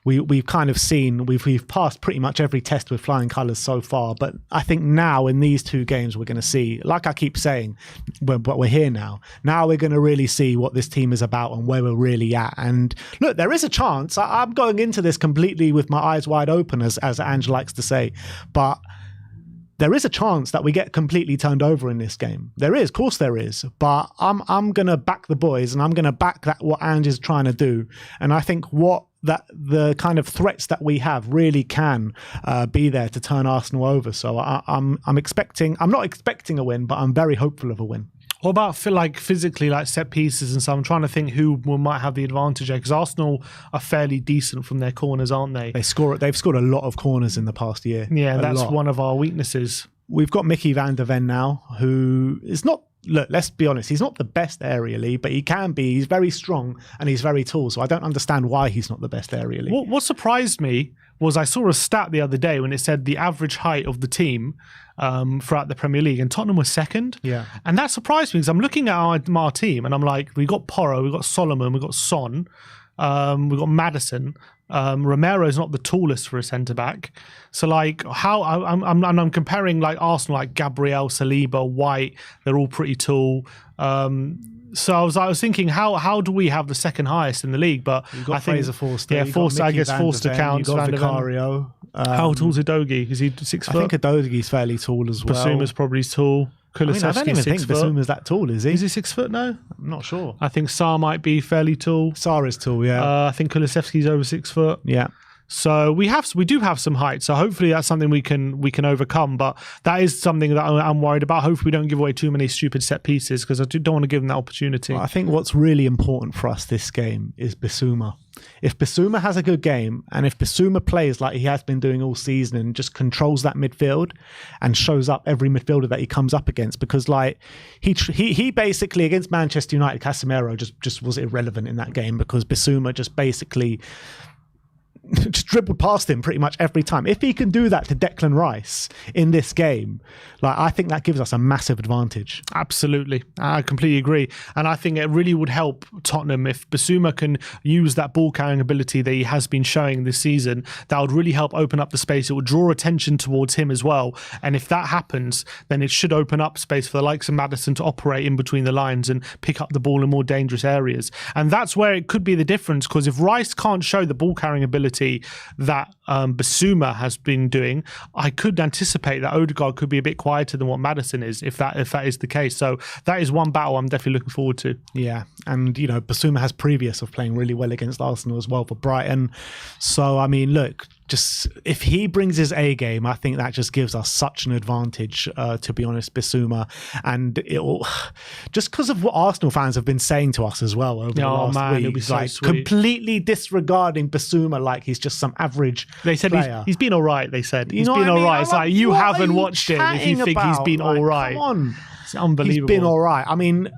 we've kind of seen we've passed pretty much every test with flying colours so far. But I think now in these 2 games we're going to see, like I keep saying, but we're here now. Now we're going to really see what this team is about and where we're really at. And look, there is a chance. I'm going into this completely with my eyes wide open, as Ange likes to say, but there is a chance that we get completely turned over in this game. There is, of course there is, but I'm going to back the boys, and I'm going to back that what Ange is trying to do. And I think the kind of threats that we have really can be there to turn Arsenal over. So I'm not expecting a win, but I'm very hopeful of a win. What about physically, like set pieces and stuff? I'm trying to think who might have the advantage there, because Arsenal are fairly decent from their corners, aren't they? They've scored a lot of corners in the past year. Yeah, that's one of our weaknesses. We've got Mickey van der Ven now, who is not, look, let's be honest, he's not the best aerially, but he can be. He's very strong and he's very tall, so I don't understand why he's not the best aerially. What surprised me was I saw a stat the other day when it said the average height of the team throughout the Premier League, and Tottenham was second. Yeah. And that surprised me, because I'm looking at our team and I'm like, we got Porro, we got Solomon, we got Son, we got Maddison. Romero is not the tallest for a centre back, so like I'm comparing like Arsenal, like Gabriel, Saliba, White, they're all pretty tall. So I was thinking, how do we have the second highest in the league? But I think Fraser Forster. Yeah, Forster. I guess Forster counts. You got Vicario. How tall's Udogie? Is he 6 foot? I think Udogie's fairly tall as well. Basuma's probably tall. I don't even think Basuma's that tall, is he? Is he 6 foot now? I'm not sure. I think Sarr might be fairly tall. Sarr is tall, yeah. I think Kulusevski's over 6 foot. Yeah. So we do have some height. So hopefully that's something we can overcome. But that is something that I'm worried about. Hopefully we don't give away too many stupid set pieces, because I don't want to give them that opportunity. Well, I think what's really important for us this game is Bissouma. If Bissouma has a good game, and if Bissouma plays like he has been doing all season and just controls that midfield and shows up every midfielder that he comes up against, because like he basically against Manchester United, Casemiro just was irrelevant in that game, because Bissouma just basically just dribbled past him pretty much every time. If he can do that to Declan Rice in this game, like, I think that gives us a massive advantage. Absolutely. I completely agree. And I think it really would help Tottenham if Bissouma can use that ball carrying ability that he has been showing this season. That would really help open up the space. It would draw attention towards him as well. And if that happens, then it should open up space for the likes of Maddison to operate in between the lines and pick up the ball in more dangerous areas. And that's where it could be the difference, because if Rice can't show the ball carrying ability ability that Basuma has been doing, I could anticipate that Odegaard could be a bit quieter than what Maddison is, if that is the case. So that is one battle I'm definitely looking forward to. Yeah, and Basuma has previous of playing really well against Arsenal as well for Brighton. So I mean, look, just if he brings his A game, I think that just gives us such an advantage, to be honest, Basuma. And it'll just because of what Arsenal fans have been saying to us as well over the last week, it'll be so like sweet. completely disregarding Basuma like he's just some average They said player. he's been all right. They said he's know been what I all mean? right. It's I'm like you what haven't are watched it if you chatting think he's about? been all right. Come on. It's unbelievable. He's been all right. I mean,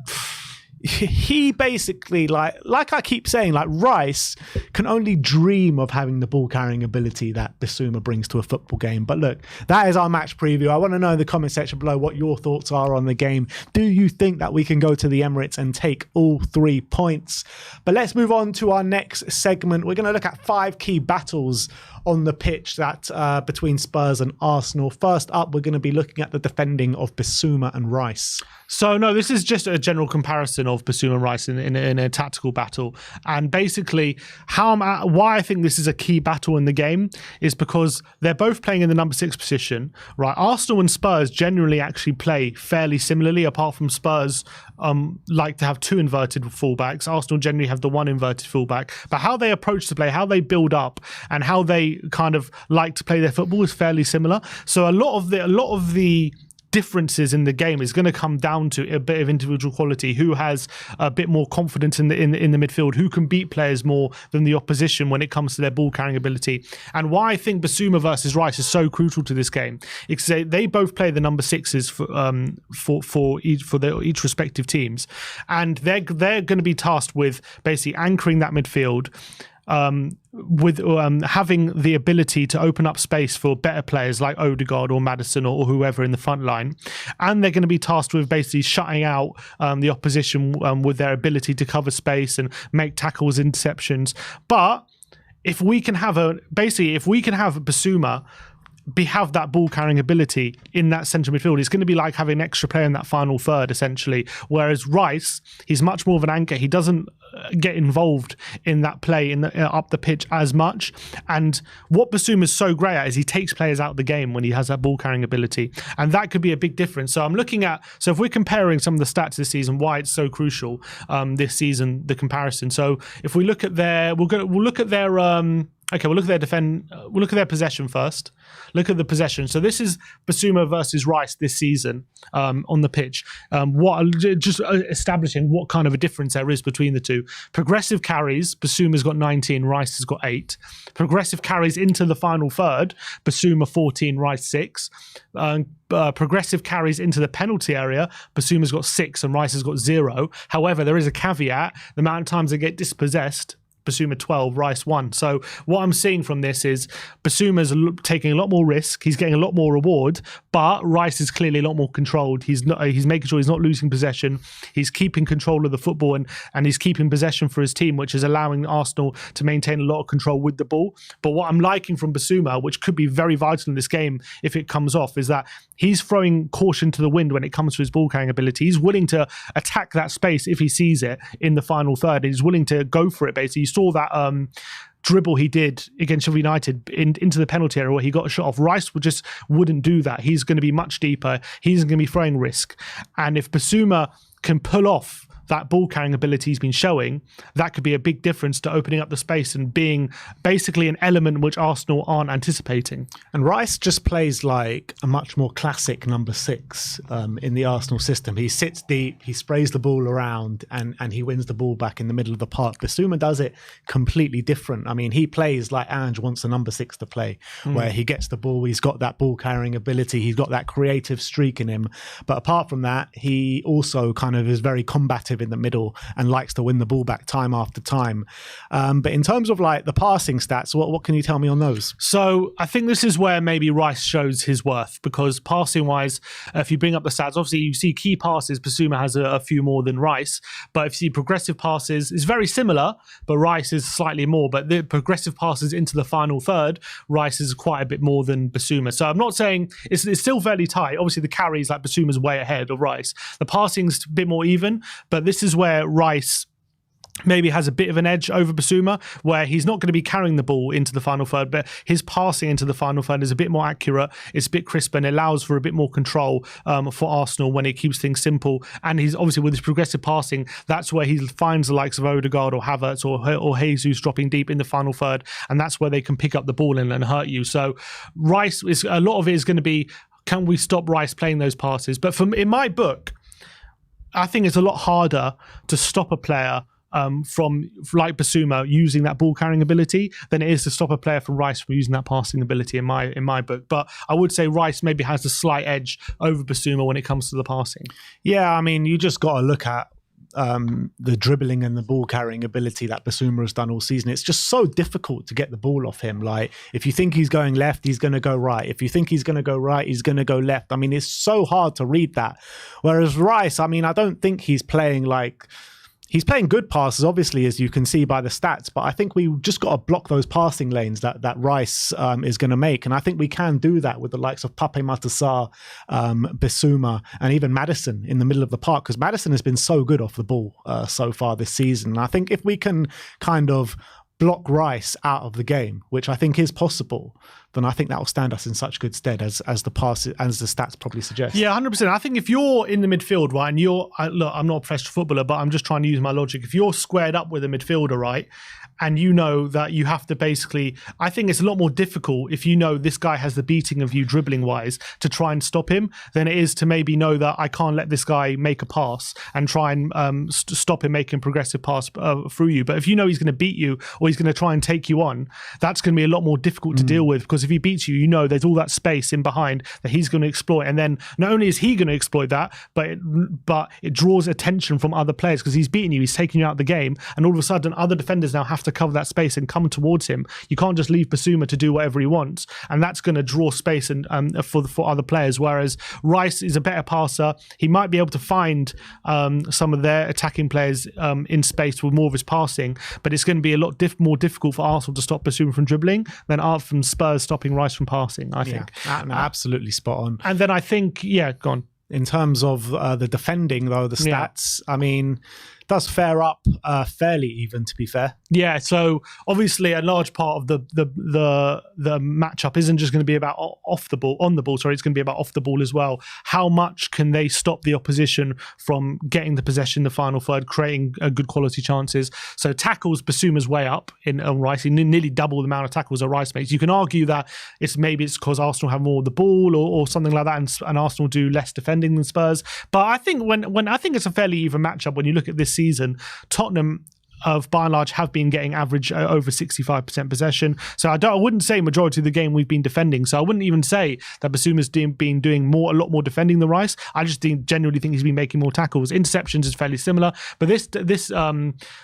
he basically, like I keep saying, like Rice can only dream of having the ball carrying ability that Basuma brings to a football game. But look, that is our match preview. I want to know in the comment section below what your thoughts are on the game. Do you think that we can go to the Emirates and take all 3 points? But let's move on to our next segment. We're going to look at 5 key battles on the pitch that between Spurs and Arsenal. First up, we're going to be looking at the defending of Basuma and Rice. So no, this is just a general comparison of Basuma and Rice in a tactical battle. And basically, why I think this is a key battle in the game is because they're both playing in the number 6 position, right? Arsenal and Spurs generally actually play fairly similarly, apart from Spurs like to have 2 inverted fullbacks. Arsenal generally have the 1 inverted fullback. But how they approach the play, how they build up, and how they kind of like to play their football is fairly similar. So a lot of the differences in the game is going to come down to a bit of individual quality, who has a bit more confidence in the midfield, who can beat players more than the opposition when it comes to their ball carrying ability. And why I think Basuma versus Rice is so crucial to this game is they both play the number 6s for each respective teams, and they're going to be tasked with basically anchoring that midfield, with having the ability to open up space for better players like Odegaard or Maddison or whoever in the front line. And they're going to be tasked with basically shutting out the opposition with their ability to cover space and make tackles, interceptions. But if we can have Basuma have that ball carrying ability in that central midfield, it's going to be like having an extra player in that final third, essentially. Whereas Rice, he's much more of an anchor. He doesn't get involved in that play up the pitch as much. And what Basuma is so great at is he takes players out of the game when he has that ball carrying ability, and that could be a big difference. So if we're comparing some of the stats this season, why it's so crucial this season, the comparison. So if we look at we'll look at their possession first. Look at the possession. So this is Basuma versus Rice this season on the pitch. Just establishing what kind of a difference there is between the two. Progressive carries, Basuma's got 19, Rice has got 8. Progressive carries into the final third, Basuma 14, Rice 6. Progressive carries into the penalty area, Basuma's got 6 and Rice has got 0. However, there is a caveat: the amount of times they get dispossessed, Basuma 12, Rice 1. So what I'm seeing from this is Basuma's taking a lot more risk. He's getting a lot more reward, but Rice is clearly a lot more controlled. He's making sure he's not losing possession. He's keeping control of the football and he's keeping possession for his team, which is allowing Arsenal to maintain a lot of control with the ball. But what I'm liking from Basuma, which could be very vital in this game if it comes off, is that he's throwing caution to the wind when it comes to his ball carrying ability. He's willing to attack that space if he sees it in the final third. He's willing to go for it, basically. You saw that dribble he did against Sheffield United into the penalty area where he got a shot off. Rice wouldn't do that. He's going to be much deeper. He's going to be throwing risk. And if Basuma can pull off that ball carrying ability he's been showing, that could be a big difference to opening up the space and being basically an element which Arsenal aren't anticipating. And Rice just plays like a much more classic number 6 in the Arsenal system. He sits deep, he sprays the ball around, and he wins the ball back in the middle of the park. Basuma does it completely different. I mean, he plays like Ange wants a number 6 to play, where he gets the ball, he's got that ball carrying ability, he's got that creative streak in him. But apart from that, he also kind of is very combative in the middle and likes to win the ball back time after time. But in terms of like the passing stats, what can you tell me on those? So I think this is where maybe Rice shows his worth, because passing wise, if you bring up the stats, obviously you see key passes, Basuma has a few more than Rice, but if you see progressive passes, it's very similar, but Rice is slightly more. But the progressive passes into the final third, Rice is quite a bit more than Basuma. So I'm not saying it's still fairly tight. Obviously the carries, like Basuma's way ahead of Rice. The passing's a bit more even, but this is where Rice maybe has a bit of an edge over Basuma, where he's not going to be carrying the ball into the final third, but his passing into the final third is a bit more accurate, it's a bit crisper, and allows for a bit more control for Arsenal when it keeps things simple. And he's obviously, with his progressive passing, that's where he finds the likes of Odegaard or Havertz or Jesus dropping deep in the final third, and that's where they can pick up the ball and hurt you. So Rice, a lot of it is going to be, can we stop Rice playing those passes? But in my book, I think it's a lot harder to stop a player from like Basuma using that ball carrying ability than it is to stop a player from Rice from using that passing ability in my book. But I would say Rice maybe has a slight edge over Basuma when it comes to the passing. Yeah, I mean, you just got to look at the dribbling and the ball carrying ability that Basuma has done all season. It's just so difficult to get the ball off him. Like, if you think he's going left, he's going to go right. If you think he's going to go right, he's going to go left. I mean, it's so hard to read that. Whereas Rice, I mean, I don't think he's playing like... He's playing good passes, obviously, as you can see by the stats, but I think we just got to block those passing lanes that Rice is going to make. And I think we can do that with the likes of Pape Matar, Bissouma, and even Maddison in the middle of the park, because Maddison has been so good off the ball so far this season. And I think if we can kind of block Rice out of the game, which I think is possible, then I think that will stand us in such good stead as the stats probably suggest. Yeah, 100%. I think if you're in the midfield, right, and look, I'm not a professional footballer, but I'm just trying to use my logic. If you're squared up with a midfielder, right, and you know that you have to basically, I think it's a lot more difficult if you know this guy has the beating of you dribbling wise to try and stop him than it is to maybe know that I can't let this guy make a pass and try and stop him making progressive pass through you. But if you know he's going to beat you or he's going to try and take you on, that's going to be a lot more difficult to deal with, because if he beats you, you know there's all that space in behind that he's going to exploit. And then not only is he going to exploit that, but it draws attention from other players because he's beating you, he's taking you out of the game, and all of a sudden other defenders now have to cover that space and come towards him. You can't just leave Basuma to do whatever he wants, and that's going to draw space and for other players. Whereas Rice is a better passer. He might be able to find some of their attacking players in space with more of his passing, but it's going to be a lot more difficult for Arsenal to stop Basuma from dribbling than from Spurs stopping Rice from passing, I think. No, absolutely spot on. And then I think, go on. In terms of the defending, though, the stats, I mean, does fare up fairly even, to be fair. Yeah, so obviously a large part of the matchup isn't just going to be about on the ball. It's going to be about off the ball as well. How much can they stop the opposition from getting the possession in the final third, creating good quality chances? So tackles, Basuma's way up in Rice. He nearly double the amount of tackles that Rice makes. You can argue that it's because Arsenal have more of the ball or something like that, and Arsenal do less defending than Spurs. But I think when I think it's a fairly even matchup when you look at this season. Tottenham by and large have been getting average over 65% possession. So I wouldn't say majority of the game we've been defending. So I wouldn't even say that Basuma's been doing a lot more defending than Rice. I just genuinely think he's been making more tackles. Interceptions is fairly similar, but this stat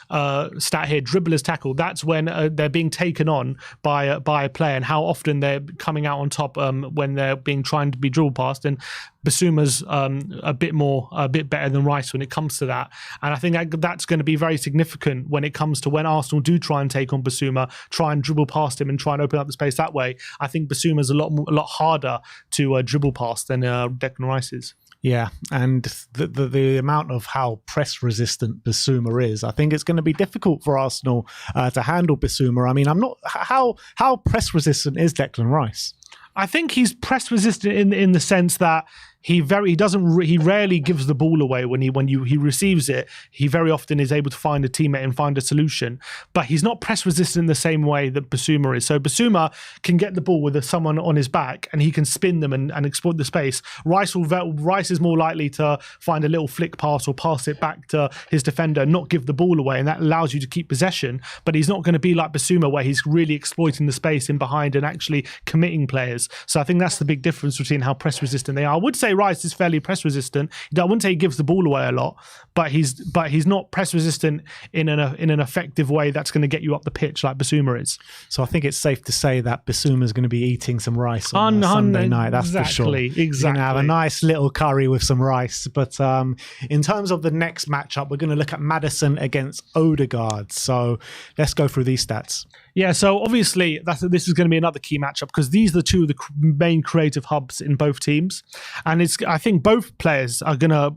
here, dribblers tackle, that's when they're being taken on by a player and how often they're coming out on top when they're trying to be dribbled past. And Basuma's a bit better than Rice when it comes to that. And I think that's going to be very significant when it comes to when Arsenal do try and take on Basuma, try and dribble past him and try and open up the space that way. I think Basuma's a lot harder to dribble past than Declan Rice is. Yeah, and the amount of how press resistant Basuma is, I think it's going to be difficult for Arsenal to handle Basuma. I mean, how press resistant is Declan Rice? I think he's press resistant in the sense that he rarely gives the ball away when he receives it. He very often is able to find a teammate and find a solution, but he's not press resistant in the same way that Basuma is. So Basuma can get the ball with someone on his back and he can spin them and exploit the space. Rice is more likely to find a little flick pass or pass it back to his defender and not give the ball away, and that allows you to keep possession. But he's not going to be like Basuma where he's really exploiting the space in behind and actually committing players. So I think that's the big difference between how press resistant they are. I would say Rice is fairly press resistant. I wouldn't say he gives the ball away a lot, but he's not press resistant in an effective way that's going to get you up the pitch like Basuma is. So I think it's safe to say that Basuma is going to be eating some rice on Sunday night. That's for sure. Exactly. He's going to have a nice little curry with some rice. But in terms of the next matchup, we're going to look at Maddison against Odegaard. So let's go through these stats. Yeah, so obviously this is going to be another key matchup because these are the two of the main creative hubs in both teams, and I think both players are going to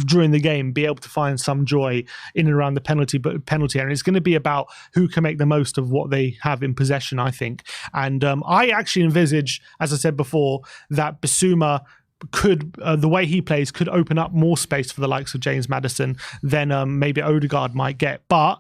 during the game be able to find some joy in and around the penalty area. It's going to be about who can make the most of what they have in possession, I think, and I actually envisage, as I said before, that Bissouma could the way he plays could open up more space for the likes of James Maddison than maybe Odegaard might get, but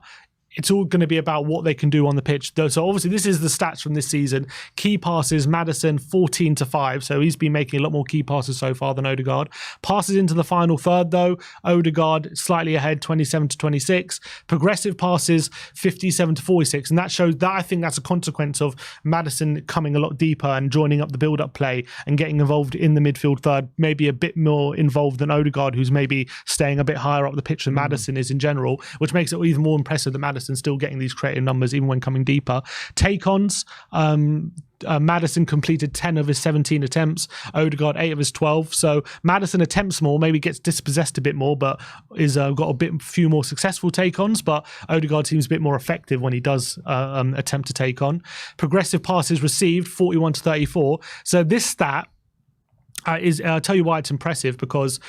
it's all going to be about what they can do on the pitch. So obviously this is the stats from this season. Key passes, Maddison 14-5. So he's been making a lot more key passes so far than Odegaard. Passes into the final third though, Odegaard slightly ahead, 27-26. Progressive passes, 57-46. And that shows that I think that's a consequence of Maddison coming a lot deeper and joining up the build-up play and getting involved in the midfield third, maybe a bit more involved than Odegaard, who's maybe staying a bit higher up the pitch than Maddison is in general, which makes it even more impressive that Maddison still getting these creative numbers even when coming deeper. Take-ons, Maddison completed 10 of his 17 attempts, Odegaard 8 of his 12. So Maddison attempts more, maybe gets dispossessed a bit more, but is got few more successful take-ons. But Odegaard seems a bit more effective when he does attempt to take on. Progressive passes received 41-34. So this stat I'll tell you why it's impressive, because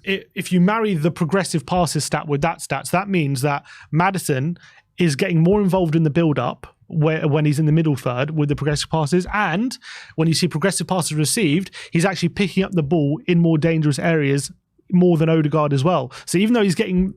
if you marry the progressive passes stat with that stats, that means that Maddison is getting more involved in the build-up when he's in the middle third with the progressive passes, and when you see progressive passes received, he's actually picking up the ball in more dangerous areas more than Odegaard as well. So even though he's getting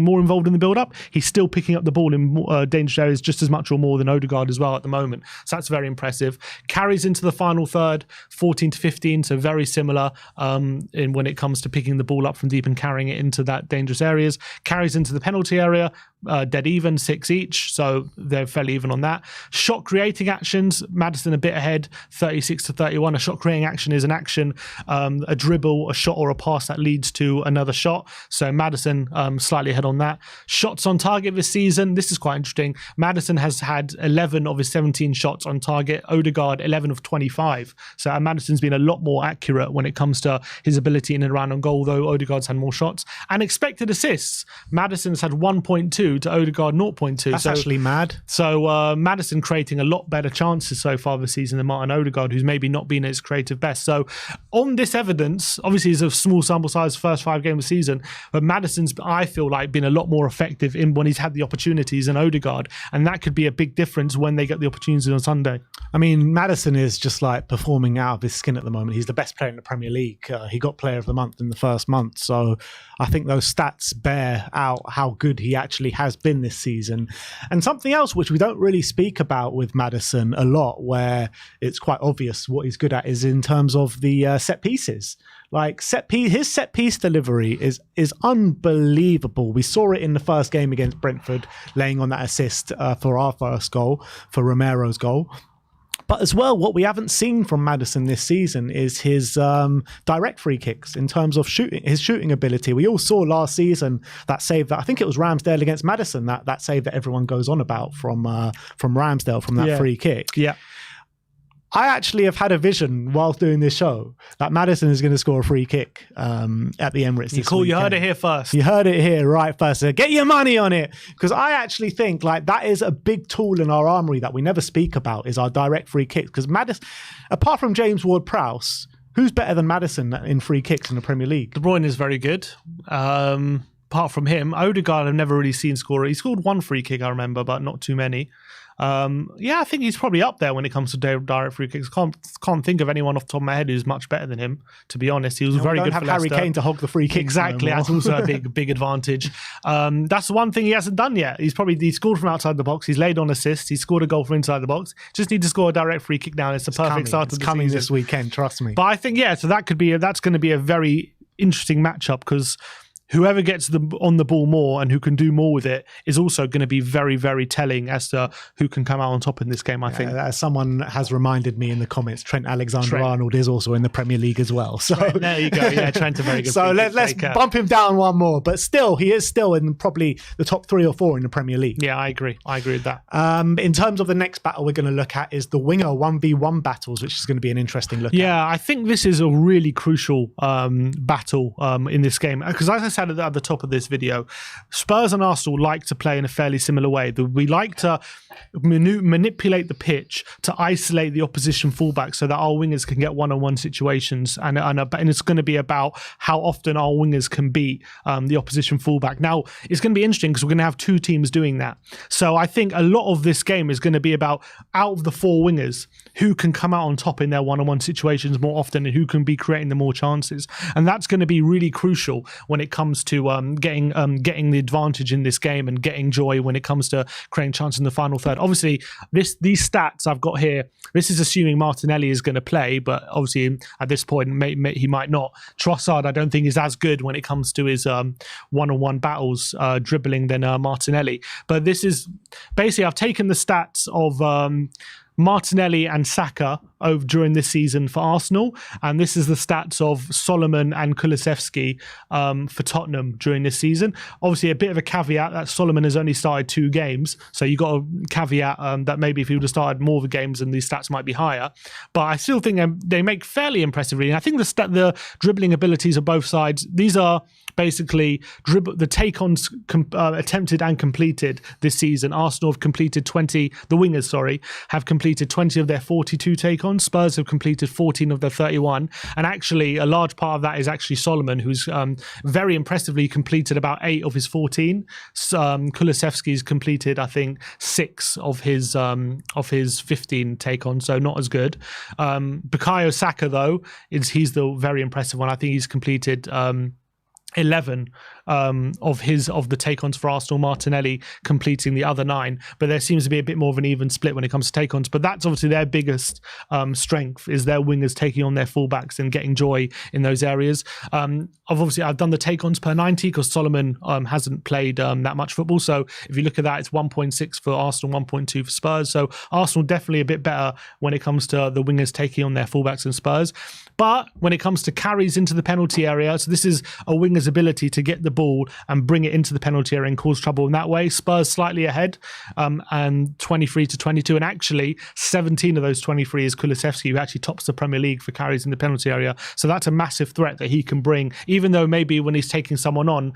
more involved in the build-up, he's still picking up the ball in more, dangerous areas just as much or more than Odegaard as well at the moment. So that's very impressive. Carries into the final third, 14-15, so very similar in when it comes to picking the ball up from deep and carrying it into that dangerous areas. Carries into the penalty area, dead even, 6 each, so they're fairly even on that. Shot creating actions, Maddison a bit ahead, 36-31. A shot creating action is an action, a dribble, a shot or a pass that leads to another shot. So Maddison slightly ahead on that. Shots on target this season, this is quite interesting. Maddison has had 11 of his 17 shots on target, Odegaard 11 of 25. So Maddison's been a lot more accurate when it comes to his ability in and around on goal, though Odegaard's had more shots. And expected assists, Maddison's had 1.2 to Odegaard 0.2. That's actually mad. So Maddison creating a lot better chances so far this season than Martin Odegaard, who's maybe not been at his creative best. So on this evidence, obviously it's a small sample size, first 5 games of the season, but Maddison's, I feel like, been a lot more effective in when he's had the opportunities than Odegaard, and that could be a big difference when they get the opportunities on Sunday. I mean, Maddison is just like performing out of his skin at the moment. He's the best player in the Premier League. He got Player of the Month in the first month, so I think those stats bear out how good he actually has been this season. And something else which we don't really speak about with Maddison a lot, where it's quite obvious what he's good at, is in terms of the set pieces. Like his set piece delivery is unbelievable. We saw it in the first game against Brentford, laying on that assist for our first goal, for Romero's goal. But as well, what we haven't seen from Maddison this season is his direct free kicks in terms of his shooting ability. We all saw last season that save that, I think it was Ramsdale against Maddison, that save that everyone goes on about from Ramsdale from that free kick. Yeah. I actually have had a vision whilst doing this show that Maddison is going to score a free kick at the Emirates this weekend. You heard it here first. You heard it here right first. So get your money on it, because I actually think like that is a big tool in our armory that we never speak about, is our direct free kicks. Because Maddison, apart from James Ward-Prowse, who's better than Maddison in free kicks in the Premier League? De Bruyne is very good. Apart from him, Odegaard I've never really seen score. He scored 1 free kick, I remember, but not too many. I think he's probably up there when it comes to direct free kicks. Can't think of anyone off the top of my head who's much better than him, to be honest. He was very good for Leicester. We don't have Harry Kane to hog the free kicks. Exactly, that's also a big advantage. That's the one thing he hasn't done yet. He scored from outside the box. He's laid on assists. He's scored a goal from inside the box. Just need to score a direct free kick now. It's the perfect start of the season. It's coming this weekend, trust me. But I think so that's going to be a very interesting matchup, because whoever gets on the ball more and who can do more with it is also going to be very, very telling as to who can come out on top in this game, I think. As someone has reminded me in the comments, Trent Alexander-Arnold is also in the Premier League as well. So there you go. Yeah, Trent's a very good So let's bump him down one more. But still, he is still in probably the top 3 or 4 in the Premier League. Yeah, I agree with that. In terms of the next battle we're going to look at is the winger 1v1 battles, which is going to be an interesting look at. Yeah, I think this is a really crucial battle in this game. Because as I said at the top of this video, Spurs and Arsenal like to play in a fairly similar way. We like to manipulate the pitch to isolate the opposition fullback so that our wingers can get one-on-one situations, and it's going to be about how often our wingers can beat the opposition fullback. Now, it's going to be interesting because we're going to have two teams doing that. So I think a lot of this game is going to be about, out of the four wingers, who can come out on top in their one-on-one situations more often and who can be creating the more chances. And that's going to be really crucial when it comes to getting the advantage in this game and getting joy when it comes to creating chances in the final third. Obviously, these stats I've got here, this is assuming Martinelli is going to play, but obviously at this point he might not. Trossard, I don't think, is as good when it comes to his one-on-one battles dribbling than Martinelli. But this is basically, I've taken the stats of Martinelli and Saka during this season for Arsenal, and this is the stats of Solomon and Kulusevski for Tottenham during this season. Obviously, a bit of a caveat that Solomon has only started 2 games, so you got a caveat that maybe if he would have started more of the games, then these stats might be higher. But I still think they make fairly impressive reading. I think the dribbling abilities of both sides, these are basically the take-ons attempted and completed this season. Arsenal have completed 20, the wingers, sorry, have completed 20 of their 42 take-ons. Spurs have completed 14 of their 31. And actually, a large part of that is actually Solomon, who's very impressively completed about 8 of his 14. Kulusevski's completed, I think, 6 of his 15 take-ons, so not as good. Bukayo Saka, though, he's the very impressive one. I think he's completed 11 of the take-ons for Arsenal. Martinelli completing the other 9, but there seems to be a bit more of an even split when it comes to take-ons. But that's obviously their biggest strength, is their wingers taking on their fullbacks and getting joy in those areas. I've done the take-ons per 90 because Solomon hasn't played that much football. So if you look at that, it's 1.6 for Arsenal, 1.2 for Spurs. So Arsenal definitely a bit better when it comes to the wingers taking on their fullbacks than Spurs. But when it comes to carries into the penalty area, so this is a winger's ability to get the ball and bring it into the penalty area and cause trouble in that way. Spurs slightly ahead, and 23 to 22. And actually, 17 of those 23 is Kulusevski, who actually tops the Premier League for carries in the penalty area. So that's a massive threat that he can bring, even though maybe when he's taking someone on,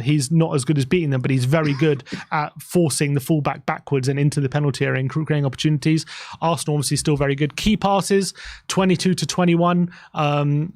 he's not as good as beating them, but he's very good at forcing the fullback backwards and into the penalty area and creating opportunities. Arsenal obviously still very good. Key passes, 22 to 21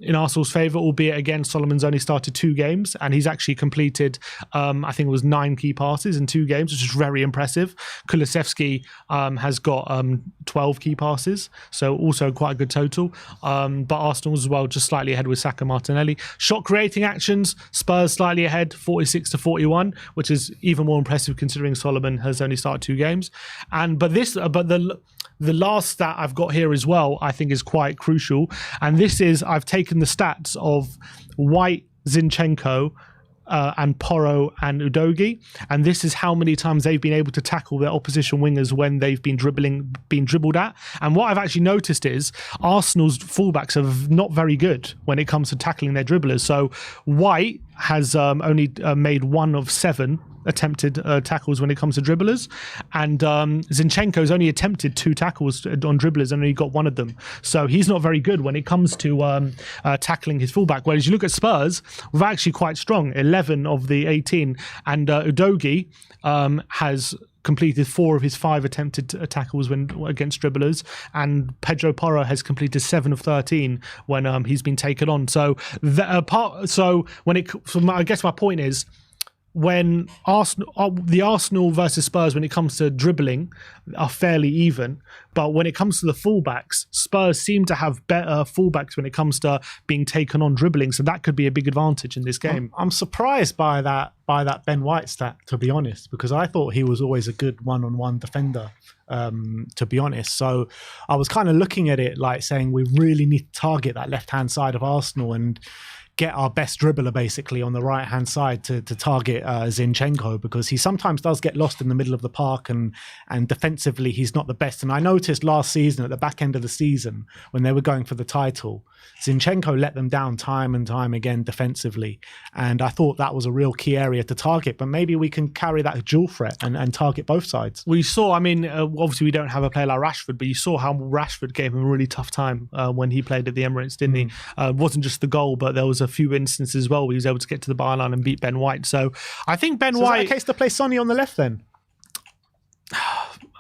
in Arsenal's favour, albeit again, Solomon's only started 2 games and he's actually completed, I think it was 9 key passes in 2 games, which is very impressive. Kulusevski has got 12 key passes, so also quite a good total. But Arsenal as well, just slightly ahead with Saka, Martinelli. Shot creating actions, Spurs slightly ahead, 46 to 41, which is even more impressive considering Solomon has only started 2 games. The last stat I've got here as well, I think is quite crucial. And this is, I've taken the stats of White, Zinchenko, and Porro and Udogie, and this is how many times they've been able to tackle their opposition wingers when they've been dribbled at. And what I've actually noticed is Arsenal's fullbacks are not very good when it comes to tackling their dribblers. So White has only made 1 of 7 attempted tackles when it comes to dribblers, and Zinchenko's only attempted 2 tackles on dribblers and only got 1 of them. So he's not very good when it comes to tackling his fullback. Whereas you look at Spurs, we're actually quite strong, 11 of the 18, and Udogie has completed 4 of his 5 attempted tackles when against dribblers, and Pedro Porro has completed 7 of 13 when he's been taken on. So I guess my point is, when the Arsenal versus Spurs, when it comes to dribbling, are fairly even, but when it comes to the fullbacks, Spurs seem to have better fullbacks when it comes to being taken on dribbling, so that could be a big advantage in this game. I'm surprised by that Ben White stat, to be honest, because I thought he was always a good one-on-one defender, to be honest. So I was kind of looking at it like saying we really need to target that left-hand side of Arsenal and get our best dribbler basically on the right-hand side to target Zinchenko, because he sometimes does get lost in the middle of the park, and defensively he's not the best. And I noticed last season, at the back end of the season, when they were going for the title, Zinchenko let them down time and time again defensively. And I thought that was a real key area to target, but maybe we can carry that dual threat and target both sides. We saw, obviously we don't have a player like Rashford, but you saw how Rashford gave him a really tough time when he played at the Emirates, didn't he? It wasn't just the goal, but there was a few instances as well where he was able to get to the byline and beat Ben White. So I think Ben White... Is that a case to play Sonny on the left then?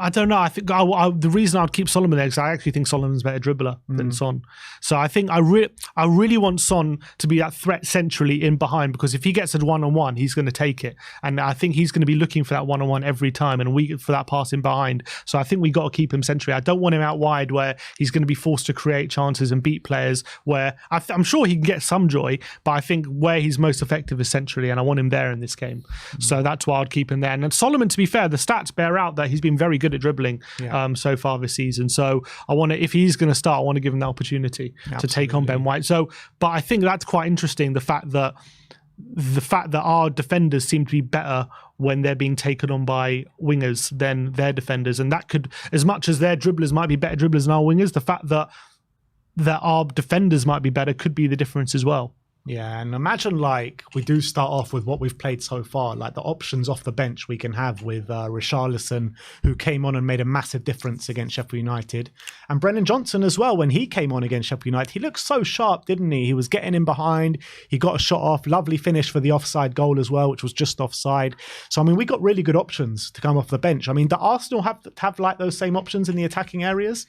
I don't know. I think the reason I'd keep Solomon there is I actually think Solomon's a better dribbler than Son. So I think I really want Son to be that threat centrally in behind, because if he gets a one-on-one, he's going to take it. And I think he's going to be looking for that one-on-one every time and for that pass in behind. So I think we got to keep him centrally. I don't want him out wide where he's going to be forced to create chances and beat players, where I'm sure he can get some joy, but I think where he's most effective is centrally, and I want him there in this game. So that's why I'd keep him there. And Solomon, to be fair, the stats bear out that he's been very good at dribbling so far this season. So if he's going to start, I want to give him the opportunity to take on Ben White. So, but I think that's quite interesting. The fact that our defenders seem to be better when they're being taken on by wingers than their defenders, and that could, as much as their dribblers might be better dribblers than our wingers, the fact that our defenders might be better could be the difference as well. Yeah, and imagine like we do start off with what we've played so far, like the options off the bench we can have with Richarlison, who came on and made a massive difference against Sheffield United, and Brennan Johnson as well. When he came on against Sheffield United, he looked so sharp, didn't he? He was getting in behind, he got a shot off, lovely finish for the offside goal as well, which was just offside. So I mean, we got really good options to come off the bench. I mean, do Arsenal have like those same options in the attacking areas?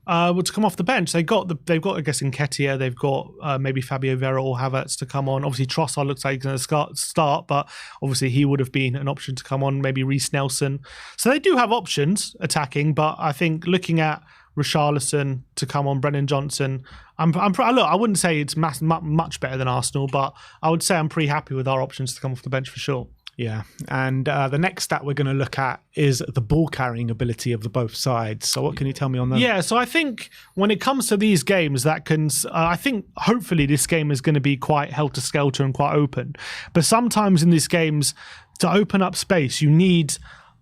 To come off the bench, they've got I guess Nketiah, they've got maybe Fabio Vera or Havertz to come on. Obviously Trossard looks like he's going to start, but obviously he would have been an option to come on. Maybe Reece Nelson. So they do have options attacking, but I think looking at Richarlison to come on, Brennan Johnson, look, I wouldn't say it's much better than Arsenal, but I would say I'm pretty happy with our options to come off the bench for sure. Yeah, and the next stat we're going to look at is the ball carrying ability of the both sides. So what can you tell me on that? Yeah, so I think when it comes to these games, that can, I think hopefully this game is going to be quite helter-skelter and quite open. But sometimes in these games, to open up space, you need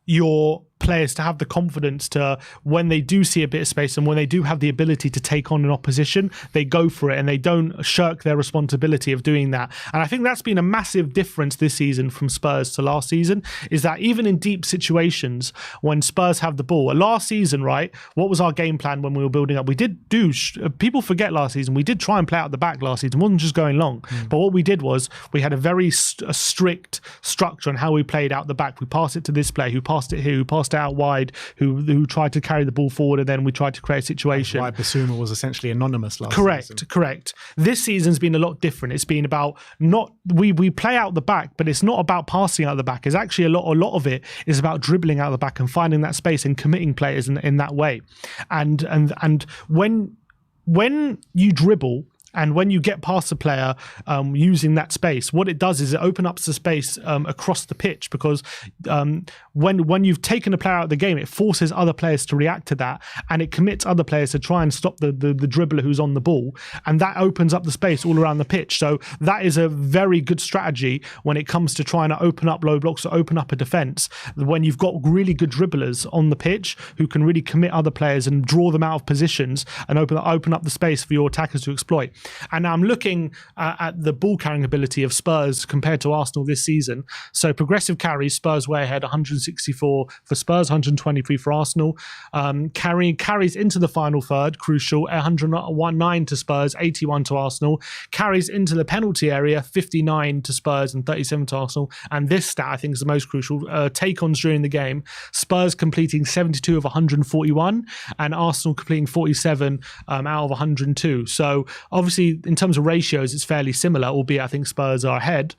your players to have the confidence to, when they do see a bit of space and when they do have the ability to take on an opposition, they go for it and they don't shirk their responsibility of doing that. And I think that's been a massive difference this season from Spurs to last season, is that even in deep situations when Spurs have the ball, last season, right, what was our game plan when we were building up? We did people forget last season, we did try and play out the back last season. It wasn't just going long, but what we did was we had a very strict structure on how we played out the back. We passed it to this player, who passed it here, who passed out wide, who tried to carry the ball forward, and then we tried to create a situation. Why Basuma was essentially anonymous last season. Correct. This season's been a lot different. It's been about we play out the back, but it's not about passing out the back. It's actually a lot of it is about dribbling out the back and finding that space and committing players in that way. And when you dribble, and when you get past the player using that space, what it does is it opens up the space across the pitch, because when you've taken a player out of the game, it forces other players to react to that, and it commits other players to try and stop the dribbler who's on the ball, and that opens up the space all around the pitch. So that is a very good strategy when it comes to trying to open up low blocks or open up a defence, when you've got really good dribblers on the pitch who can really commit other players and draw them out of positions and open up the space for your attackers to exploit. And now I'm looking at the ball carrying ability of Spurs compared to Arsenal this season. So progressive carries, Spurs way ahead, 164 for Spurs, 123 for Arsenal. Carries into the final third, crucial, 119 to Spurs, 81 to Arsenal. Carries into the penalty area, 59 to Spurs and 37 to Arsenal. And this stat I think is the most crucial. Take-ons during the game, Spurs completing 72 of 141 and Arsenal completing 47 out of 102. So obviously in terms of ratios, it's fairly similar, albeit I think Spurs are ahead.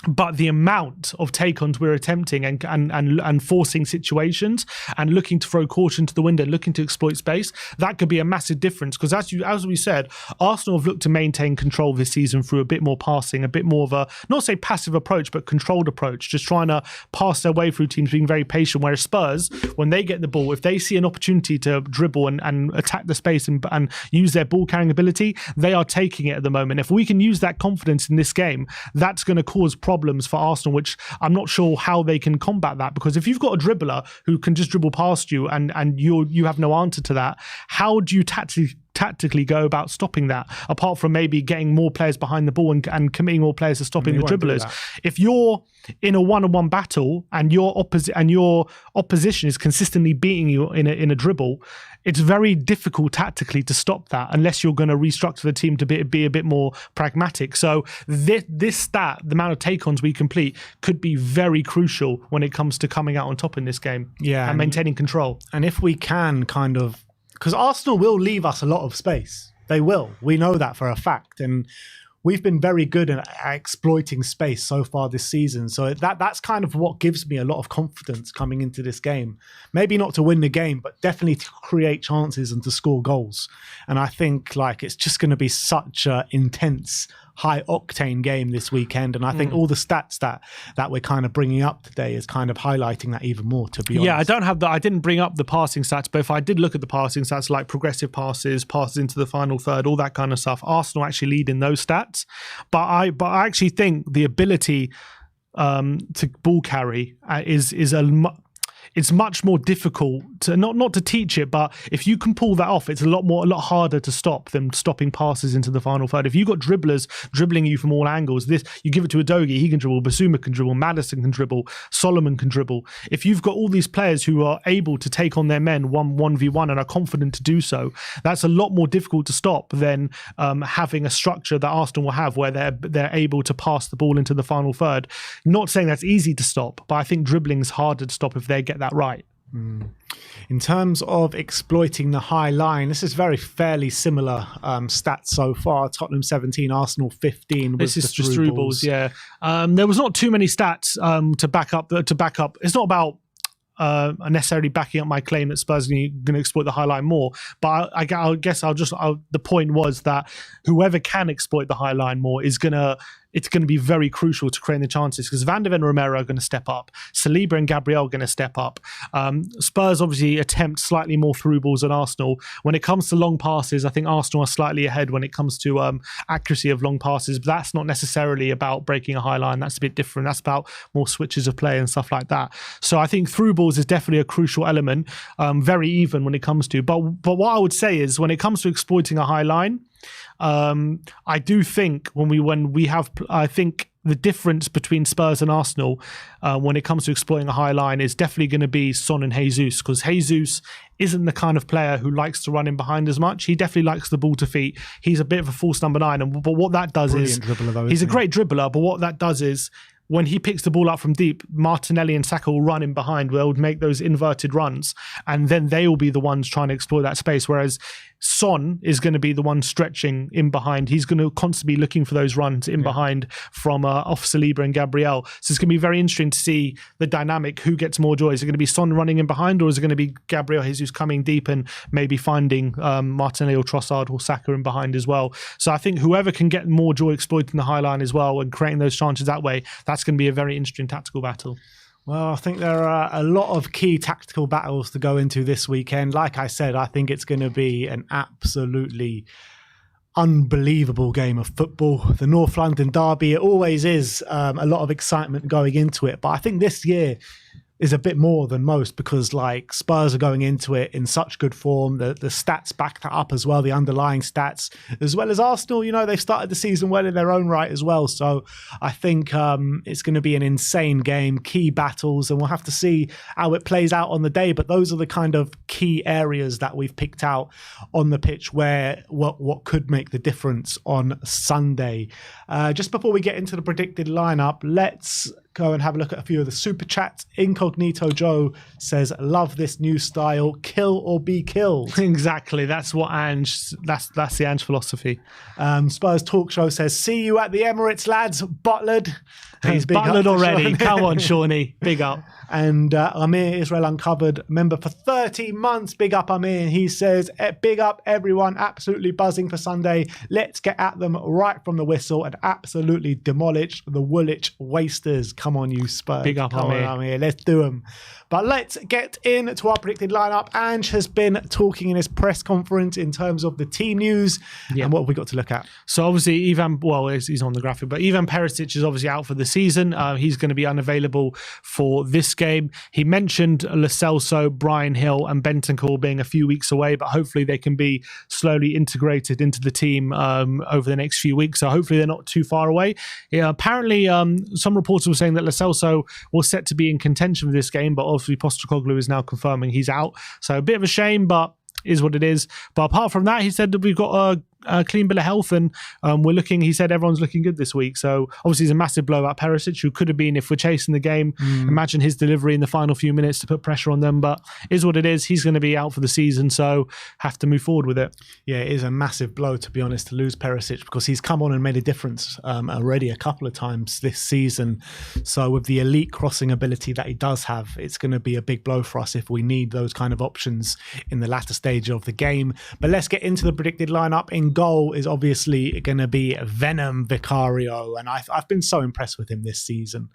But the amount of take-ons we're attempting and forcing situations and looking to throw caution to the wind and looking to exploit space, that could be a massive difference. Because as we said, Arsenal have looked to maintain control this season through a bit more passing, a bit more of a, not say passive approach, but controlled approach, just trying to pass their way through teams, being very patient. Whereas Spurs, when they get the ball, if they see an opportunity to dribble and attack the space and use their ball-carrying ability, they are taking it at the moment. If we can use that confidence in this game, that's going to cause problems for Arsenal, which I'm not sure how they can combat that, because if you've got a dribbler who can just dribble past you and you have no answer to that, how do you tactically go about stopping that, apart from maybe getting more players behind the ball and committing more players to stopping the dribblers? If you're in a one-on-one battle and your opposition is consistently beating you in a dribble, it's very difficult tactically to stop that unless you're going to restructure the team to be a bit more pragmatic. So this stat, the amount of take-ons we complete, could be very crucial when it comes to coming out on top in this game and maintaining control. And if we can kind of, because Arsenal will leave us a lot of space. They will. We know that for a fact. And we've been very good at exploiting space so far this season. So that's kind of what gives me a lot of confidence coming into this game. Maybe not to win the game, but definitely to create chances and to score goals. And I think like it's just going to be such an intense, high-octane game this weekend. And I think all the stats that we're kind of bringing up today is kind of highlighting that even more, to be honest. Yeah, I didn't bring up the passing stats, but if I did look at the passing stats, like progressive passes into the final third, all that kind of stuff, Arsenal actually lead in those stats. But I actually think the ability to ball carry it's much more difficult to not to teach it, but if you can pull that off, it's a lot harder to stop than stopping passes into the final third. If you've got dribblers dribbling you from all angles, you give it to Udogie, he can dribble, Basuma can dribble, Maddison can dribble, Solomon can dribble. If you've got all these players who are able to take on their men 1v1 and are confident to do so, that's a lot more difficult to stop than having a structure that Arsenal will have where they're able to pass the ball into the final third. Not saying that's easy to stop, but I think dribbling is harder to stop if they get that right. In terms of exploiting the high line, this is fairly similar stats so far. Tottenham 17, Arsenal 15. This is just through balls, yeah. There was not too many stats to back up. It's not about necessarily backing up my claim that Spurs are going to exploit the high line more, but I guess the point was that whoever can exploit the high line more it's going to be very crucial to creating the chances, because Van de Ven and Romero are going to step up. Saliba and Gabriel are going to step up. Spurs obviously attempt slightly more through balls than Arsenal. When it comes to long passes, I think Arsenal are slightly ahead when it comes to accuracy of long passes, but that's not necessarily about breaking a high line. That's a bit different. That's about more switches of play and stuff like that. So I think through balls is definitely a crucial element, very even when it comes to. But what I would say is when it comes to exploiting a high line, I do think I think the difference between Spurs and Arsenal when it comes to exploiting a high line is definitely going to be Son and Jesus, because Jesus isn't the kind of player who likes to run in behind as much. He definitely likes the ball to feet. He's a bit of a false number 9, but what that does is he's a great dribbler, but what that does is when he picks the ball up from deep, Martinelli and Saka will run in behind. They'll make those inverted runs, and then they will be the ones trying to exploit that space. Whereas Son is going to be the one stretching in behind. He's going to constantly be looking for those runs in behind from off Saliba and Gabriel. So it's going to be very interesting to see the dynamic. Who gets more joy? Is it going to be Son running in behind, or is it going to be Gabriel Jesus coming deep and maybe finding Martinelli or Trossard or Saka in behind as well? So I think whoever can get more joy exploiting the high line as well and creating those chances that way, that's going to be a very interesting tactical battle. Well, I think there are a lot of key tactical battles to go into this weekend. Like I said, I think it's going to be an absolutely unbelievable game of football. The North London derby, it always is a lot of excitement going into it. But I think this year is a bit more than most, because like Spurs are going into it in such good form. The stats back that up as well, the underlying stats, as well as Arsenal. You know, they've started the season well in their own right as well. So I think it's going to be an insane game, key battles, and we'll have to see how it plays out on the day. But those are the kind of key areas that we've picked out on the pitch where what could make the difference on Sunday. Just before we get into the predicted lineup, let's go and have a look at a few of the super chats. Incognito Joe says, love this new style, kill or be killed. Exactly. That's what that's the Ange philosophy. Spurs Talk Show says, see you at the Emirates, lads. Butlered. He's butlered already. Come on, Shawnee. Big up. And Amir Israel Uncovered, member for 30 months. Big up, Amir. He says, big up, everyone. Absolutely buzzing for Sunday. Let's get at them right from the whistle and absolutely demolish the Woolwich Wasters. Come on, you Spurs. Big up, Come Amir. on, Amir. Let's do them. But let's get into our predicted lineup. Ange has been talking in his press conference in terms of the team news. Yeah. And what have we got to look at? So obviously, he's on the graphic, but Ivan Perisic is obviously out for the season. He's going to be unavailable for this game. He mentioned Lo Celso, Bryan Hill and Bentancur being a few weeks away, but hopefully they can be slowly integrated into the team over the next few weeks. So hopefully they're not too far away. Yeah, apparently, some reports were saying that Lo Celso was set to be in contention for this game, but obviously Postecoglou is now confirming he's out. So a bit of a shame, but is what it is. But apart from that, he said that we've got a clean bill of health, and he said everyone's looking good this week. So obviously it's a massive blow at Perisic, who could have been, if we're chasing the game, imagine his delivery in the final few minutes to put pressure on them. But is what it is. He's going to be out for the season, so have to move forward with it. Yeah, it is a massive blow, to be honest, to lose Perisic, because he's come on and made a difference already a couple of times this season. So with the elite crossing ability that he does have, it's going to be a big blow for us if we need those kind of options in the latter stage of the game. But let's get into the predicted lineup. In goal is obviously going to be Venom Vicario, and I've been so impressed with him this season.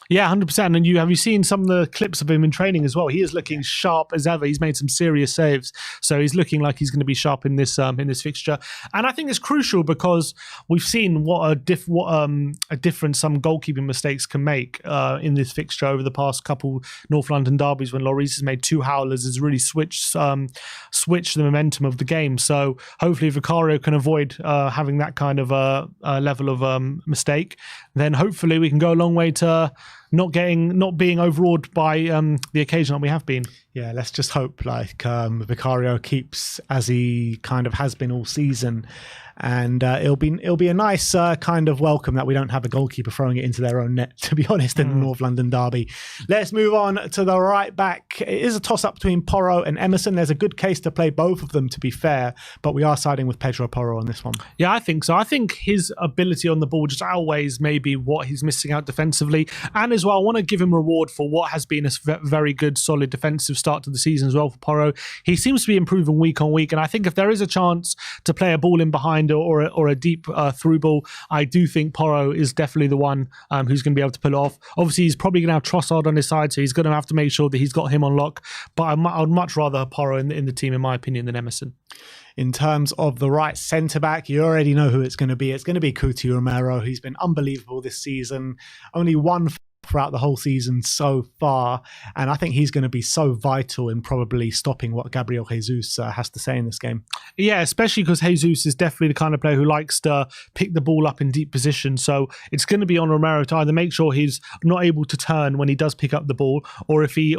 Yeah, 100%. And have you seen some of the clips of him in training as well? He is looking sharp as ever. He's made some serious saves, so he's looking like he's going to be sharp in this fixture. And I think it's crucial because we've seen what a difference some goalkeeping mistakes can make in this fixture over the past couple North London derbies, when Lloris has made 2 howlers, has really switched the momentum of the game. So hopefully Vicario can avoid having that kind of level of mistake. Then hopefully we can go a long way to not being overawed by the occasion that we have been. Yeah, let's just hope Vicario keeps as he kind of has been all season, and it'll be a nice kind of welcome that we don't have a goalkeeper throwing it into their own net, to be honest, in the North London derby. Let's move on to the right back. It is a toss-up between Porro and Emerson. There's a good case to play both of them, to be fair, but we are siding with Pedro Porro on this one. Yeah, I think so. I think his ability on the ball just outweighs maybe what he's missing out defensively, and as well, I want to give him reward for what has been a very good, solid defensive start to the season as well for Porro. He seems to be improving week on week, and I think if there is a chance to play a ball in behind or a deep through ball, I do think Porro is definitely the one who's going to be able to pull it off. Obviously, he's probably going to have Trossard on his side, so he's going to have to make sure that he's got him on lock, but I'd much rather have Porro in the team, in my opinion, than Emerson. In terms of the right centre-back, you already know who it's going to be. It's going to be Cuti Romero. He's been unbelievable this season. Only one throughout the whole season so far, and I think he's going to be so vital in probably stopping what Gabriel Jesus has to say in this game. Yeah, especially because Jesus is definitely the kind of player who likes to pick the ball up in deep position, so it's going to be on Romero to either make sure he's not able to turn when he does pick up the ball, or if he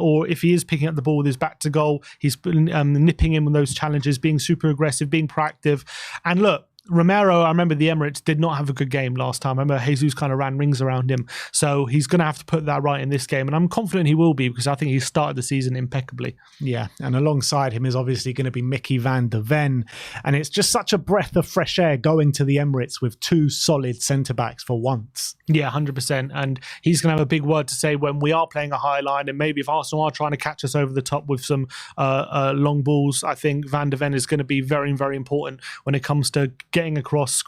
is picking up the ball with his back to goal, he's nipping in with those challenges, being super aggressive, being proactive. And look, Romero, I remember the Emirates did not have a good game last time. I remember Jesus kind of ran rings around him. So he's going to have to put that right in this game. And I'm confident he will be, because I think he started the season impeccably. Yeah, and alongside him is obviously going to be Mickey van de Ven. And it's just such a breath of fresh air going to the Emirates with 2 solid centre-backs for once. Yeah, 100%. And he's going to have a big word to say when we are playing a high line, and maybe if Arsenal are trying to catch us over the top with some long balls. I think Van de Ven is going to be very, very important when it comes to getting across,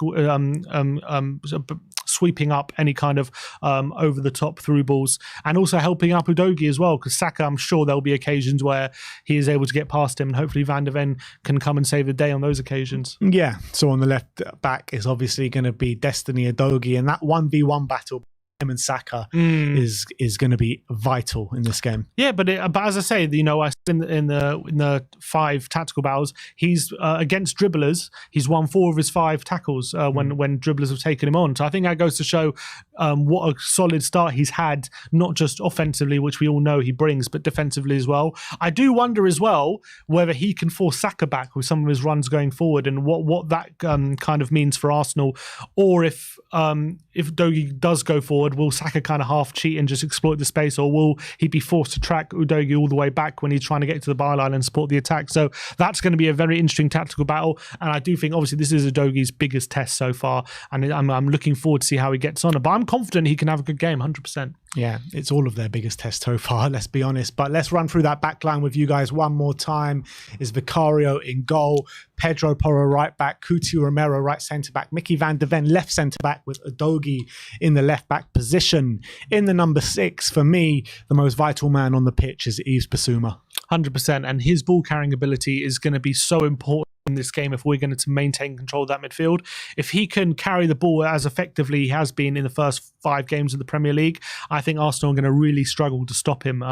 sweeping up any kind of over the top through balls, and also helping up Udogie as well, because Saka, I'm sure there'll be occasions where he is able to get past him, and hopefully Van de Ven can come and save the day on those occasions. Yeah, so on the left back is obviously going to be Destiny Udogie, and that 1v1 battle him and Saka is going to be vital in this game. Yeah, but as I say, in the 5 tactical battles, he's against dribblers. He's won 4 of his 5 tackles when dribblers have taken him on. So I think that goes to show what a solid start he's had, not just offensively, which we all know he brings, but defensively as well. I do wonder as well whether he can force Saka back with some of his runs going forward, and what that kind of means for Arsenal, or if Udogie does go forward, will Saka kind of half cheat and just exploit the space, or will he be forced to track Udogie all the way back when he's trying to get to the byline and support the attack? So that's going to be a very interesting tactical battle, and I do think obviously this is Udogie's biggest test so far, and I'm looking forward to see how he gets on. But I'm confident he can have a good game, 100%. Yeah, it's all of their biggest test so far, let's be honest. But let's run through that back line with you guys one more time. Is Vicario in goal, Pedro Porro right back, Cuti Romero right centre-back, Mickey van de Ven left centre-back with Udogie in the left-back position. In the number 6, for me, the most vital man on the pitch is Yves Bissouma. 100%, and his ball-carrying ability is going to be so important in this game if we're going to maintain control of that midfield. If he can carry the ball as effectively he has been in the first 5 games of the Premier League, I think Arsenal are going to really struggle to stop him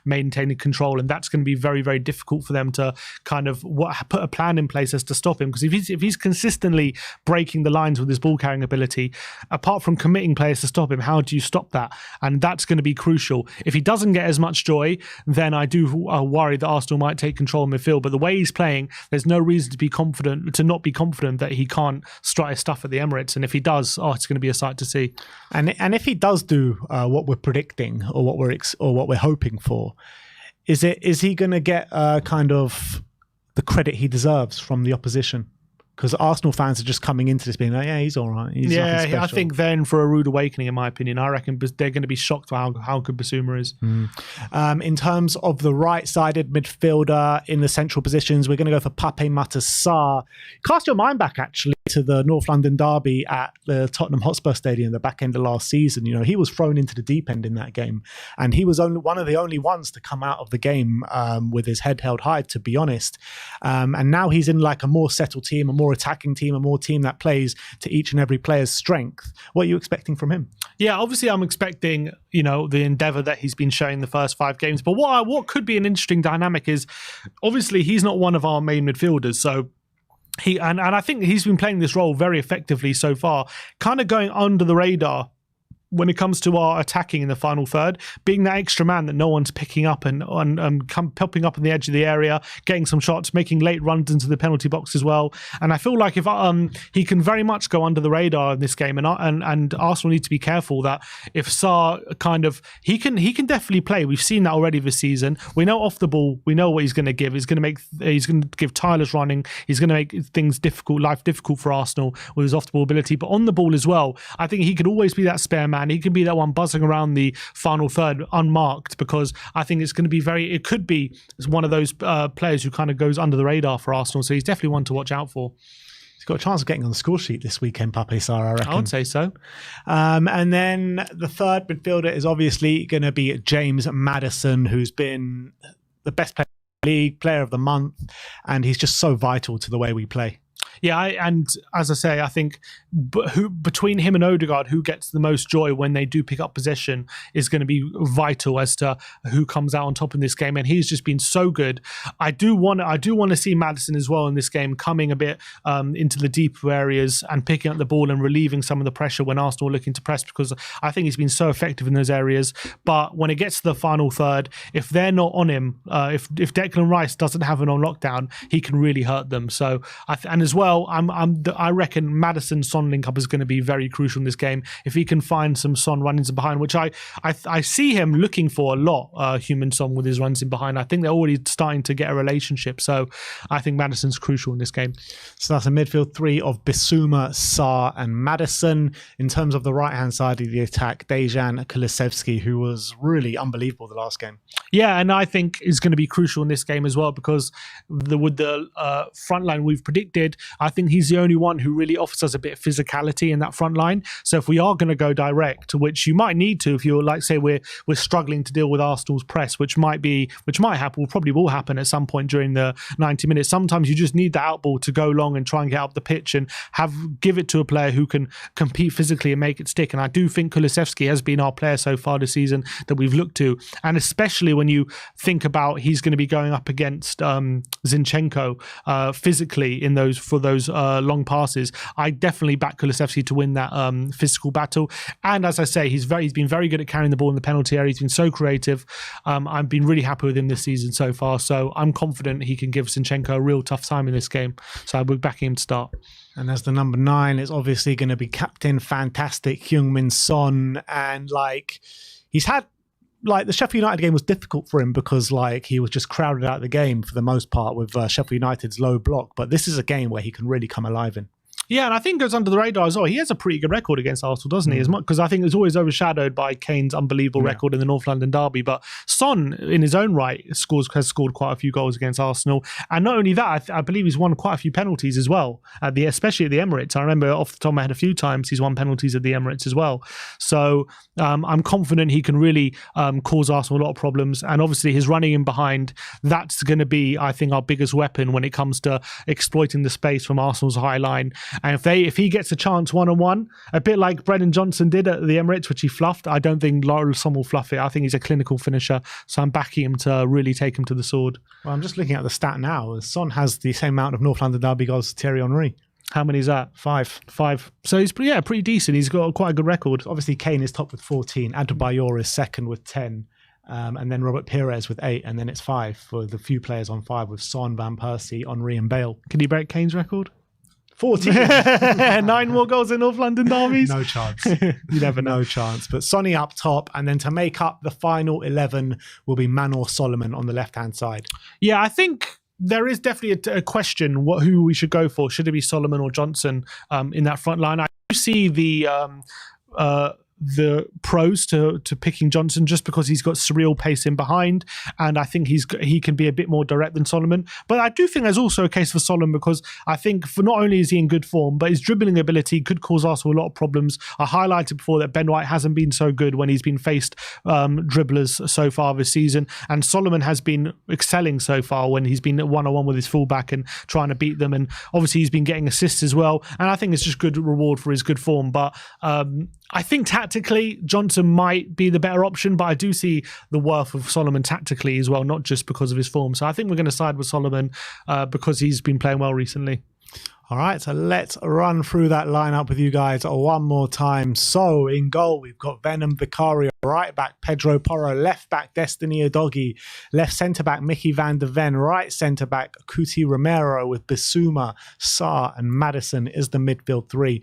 maintaining control, and that's going to be very, very difficult for them to kind of put a plan in place as to stop him, because if he's consistently breaking the lines with his ball carrying ability, apart from committing players to stop him, how do you stop that? And that's going to be crucial. If he doesn't get as much joy, then I do worry that Arsenal might take control of midfield. But the way he's playing, there's no reason to not be confident that he can't strut his stuff at the Emirates. And if he does, it's going to be a sight to see. And if he does do what we're predicting or what we're hoping for, is he going to get kind of the credit he deserves from the opposition? Because Arsenal fans are just coming into this being like, yeah, he's all right. He's I think then for a rude awakening, in my opinion, I reckon they're going to be shocked by how good Basuma is. In terms of the right-sided midfielder in the central positions, we're going to go for Pape Matar Sarr. Cast your mind back, actually, to the North London derby at the Tottenham Hotspur Stadium the back end of last season. You know, he was thrown into the deep end in that game, and he was one of the only ones to come out of the game with his head held high, to be honest. And now he's in like a more settled team, a more attacking team, a more team that plays to each and every player's strength. What are you expecting from him? Yeah, obviously I'm expecting, the endeavour that he's been showing the first 5 games. But what could be an interesting dynamic is, obviously he's not one of our main midfielders, so and I think he's been playing this role very effectively so far, kind of going under the radar when it comes to our attacking in the final third, being that extra man that no one's picking up and popping up on the edge of the area, getting some shots, making late runs into the penalty box as well. And I feel like if he can very much go under the radar in this game, and Arsenal need to be careful that if Sarr he can definitely play. We've seen that already this season. We know off the ball, we know what he's going to give. He's going to give tireless running. He's going to make life difficult for Arsenal with his off the ball ability. But on the ball as well, I think he could always be that spare man. He could be that one buzzing around the final third unmarked, because I think it could be one of those players who kind of goes under the radar for Arsenal. So he's definitely one to watch out for. He's got a chance of getting on the score sheet this weekend, Pape Sarr, I reckon. I would say so. And then the third midfielder is obviously going to be James Maddison, who's been the best player in the league, player of the month, and he's just so vital to the way we play. Yeah, and as I say, I think between him and Odegaard, who gets the most joy when they do pick up possession is going to be vital as to who comes out on top in this game. And he's just been so good. I do want to see Maddison as well in this game, coming a bit into the deeper areas and picking up the ball and relieving some of the pressure when Arsenal are looking to press, because I think he's been so effective in those areas. But when it gets to the final third, if they're not on him, if Declan Rice doesn't have him on lockdown, he can really hurt them. So and as well, I reckon Maddison-Son link-up is going to be very crucial in this game. If he can find some Son runnings in behind, which I see him looking for a lot, human Son with his runs in behind. I think they're already starting to get a relationship. So I think Maddison's crucial in this game. So that's a midfield 3 of Bissouma, Sarr and Maddison. In terms of the right-hand side of the attack, Dejan Kulusevski, who was really unbelievable the last game. Yeah, and I think is going to be crucial in this game as well, because with the front line we've predicted, I think he's the only one who really offers us a bit of physicality in that front line. So if we are going to go direct, which you might need to, if you're like, say, we're struggling to deal with Arsenal's press, which might happen, probably will happen at some point during the 90 minutes. Sometimes you just need the outball to go long and try and get up the pitch and give it to a player who can compete physically and make it stick. And I do think Kulusevski has been our player so far this season that we've looked to, and especially when you think about he's going to be going up against Zinchenko physically for those long passes. I definitely back Kulusevski to win that physical battle. And as I say, he's been very good at carrying the ball in the penalty area. He's been so creative. I've been really happy with him this season so far. So I'm confident he can give Zinchenko a real tough time in this game. So I'll be backing him to start. And as the number 9, it's obviously going to be Captain Fantastic Heung-min Son. And he's had the Sheffield United game was difficult for him because he was just crowded out of the game for the most part with Sheffield United's low block. But this is a game where he can really come alive in. Yeah, and I think goes under the radar as well. He has a pretty good record against Arsenal, doesn't he? As much because I think it's always overshadowed by Kane's unbelievable record in the North London derby. But Son, in his own right, has scored quite a few goals against Arsenal, and not only that, I believe he's won quite a few penalties as well. Especially at the Emirates, I remember off the top of my head a few times he's won penalties at the Emirates as well. So I'm confident he can really cause Arsenal a lot of problems, and obviously his running in behind, that's going to be, I think, our biggest weapon when it comes to exploiting the space from Arsenal's high line. And if he gets a chance one-on-one, a bit like Brennan Johnson did at the Emirates, which he fluffed, I don't think Son will fluff it. I think he's a clinical finisher, so I'm backing him to really take him to the sword. Well, I'm just looking at the stat now. Son has the same amount of North London derby goals as Thierry Henry. How many is that? 5. So he's pretty decent. He's got quite a good record. Obviously, Kane is top with 14. Adebayor is second with 10. And then Robert Pires with 8. And then it's 5 for the few players on 5 with Son, Van Persie, Henry and Bale. Can he break Kane's record? 14. 9 more goals in North London derbies? No chance. You never know. No chance. But Sonny up top, and then to make up the final 11 will be Manor Solomon on the left-hand side. Yeah, I think there is definitely a question who we should go for. Should it be Solomon or Johnson in that front line? I do see the pros to picking Johnson just because he's got surreal pace in behind, and I think he can be a bit more direct than Solomon. But I do think there's also a case for Solomon because I think for not only is he in good form, but his dribbling ability could cause Arsenal a lot of problems. I highlighted before that Ben White hasn't been so good when he's been faced dribblers so far this season, and Solomon has been excelling so far when he's been one-on-one with his fullback and trying to beat them, and obviously he's been getting assists as well, and I think it's just good reward for his good form. But I think tactically Johnson might be the better option, but I do see the worth of Solomon tactically as well, not just because of his form. So I think we're going to side with Solomon because he's been playing well recently. All right, so let's run through that lineup with you guys one more time. So in goal, we've got Venom Vicario, right back Pedro Porro, left back Destiny Udogie, left centre back Mickey van der Ven, right centre back Kuti Romero with Bissouma, Sarr and Maddison is the midfield three.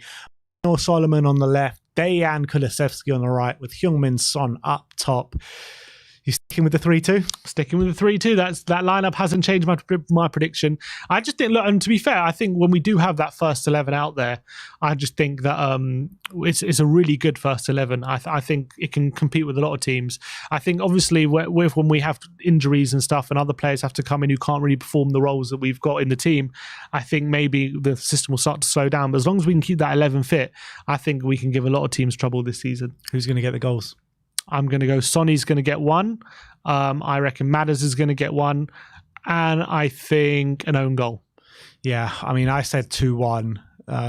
Manor Solomon on the left, Dejan Kulusevski on the right with Heung-min Son up top. You sticking with the 3-2? Sticking with the 3-2. That lineup hasn't changed my prediction. I just didn't look, and to be fair, I think when we do have that first 11 out there, I just think that it's a really good first 11. I think it can compete with a lot of teams. I think obviously when we have injuries and stuff, and other players have to come in who can't really perform the roles that we've got in the team, I think maybe the system will start to slow down. But as long as we can keep that 11 fit, I think we can give a lot of teams trouble this season. Who's going to get the goals? I'm going to go Sonny's going to get 1. I reckon Madders is going to get 1. And I think an own goal. Yeah, I mean, I said 2-1.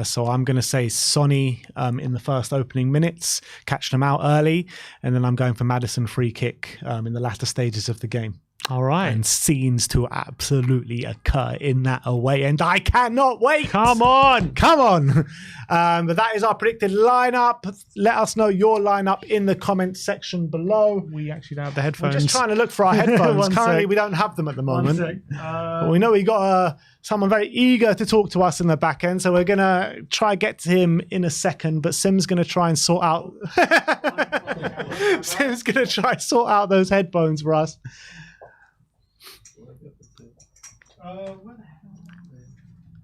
So I'm going to say Sonny in the first opening minutes, catch them out early. And then I'm going for Maddison free kick in the latter stages of the game. All right. And scenes to absolutely occur in that away end. I cannot wait. Come on. But that is our predicted lineup. Let us know your lineup in the comment section below. We actually don't have the headphones. We're just trying to look for our headphones. Currently, we don't have them at the moment. But we know we got someone very eager to talk to us in the back end. So we're going to try get to him in a second. But Sim's going to try and sort out... Sim's going to try and sort out those headphones for us.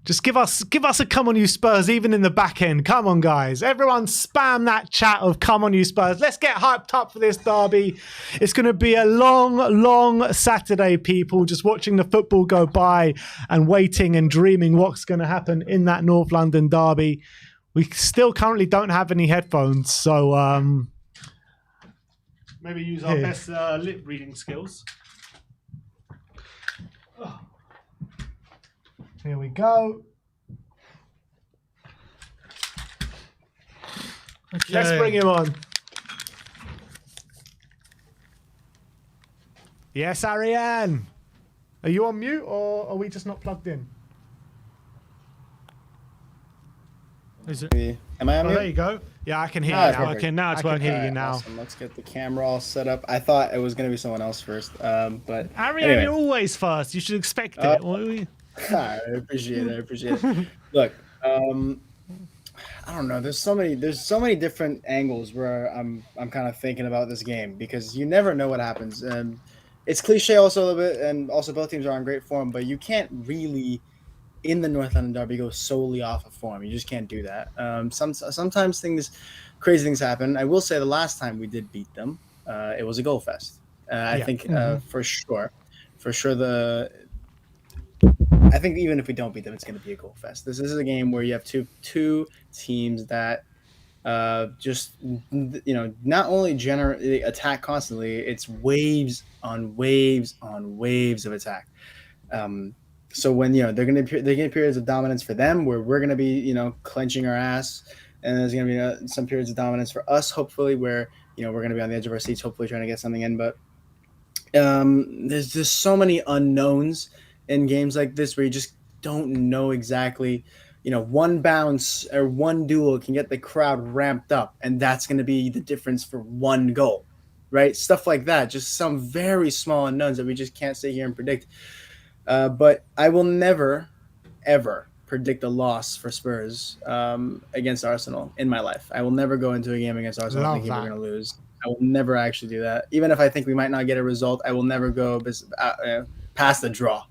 Just give us a come on you Spurs even in the back end. Come on guys, everyone spam that chat of come on you Spurs. Let's get hyped up for this derby. It's going to be a long Saturday, people, just watching the football go by and waiting and dreaming what's going to happen in that North London derby. We still currently don't have any headphones, so maybe use our best lip reading skills. Here we go. Okay. Let's bring him on. Yes, Ariane. Are you on mute or are we just not plugged in? Is it? Am I on mute? There you go. Yeah, I can hear you now. Perfect. Okay, now it's working. hear you now. Awesome. Let's get the camera all set up. I thought it was going to be someone else first, but Ariane, anyway. You're always first. You should expect it. I appreciate it. Look, I don't know. There's so many different angles where I'm kind of thinking about this game because you never know what happens. It's cliche also a little bit, and also both teams are in great form, but you can't really in the North London Derby go solely off of form. You just can't do that. Sometimes crazy things happen. I will say the last time we did beat them, it was a goal fest. I Yeah. think for sure I think even if we don't beat them, it's going to be a goal fest. This is a game where you have two teams that just not only generate attack constantly, it's waves on waves on waves of attack. Um, so when they're getting periods of dominance for them, where we're gonna be clenching our ass, and there's gonna be some periods of dominance for us, hopefully, where we're gonna be on the edge of our seats, hopefully trying to get something in. But there's just so many unknowns in games like this where you just don't know exactly. One bounce or one duel can get the crowd ramped up, and that's going to be the difference for one goal, right? Stuff like that. Just some very small unknowns that we just can't sit here and predict. But I will never, ever predict a loss for Spurs against Arsenal in my life. I will never go into a game against Arsenal Love thinking we're that. going to lose. I will never actually do that. Even if I think we might not get a result, I will never go past the draw.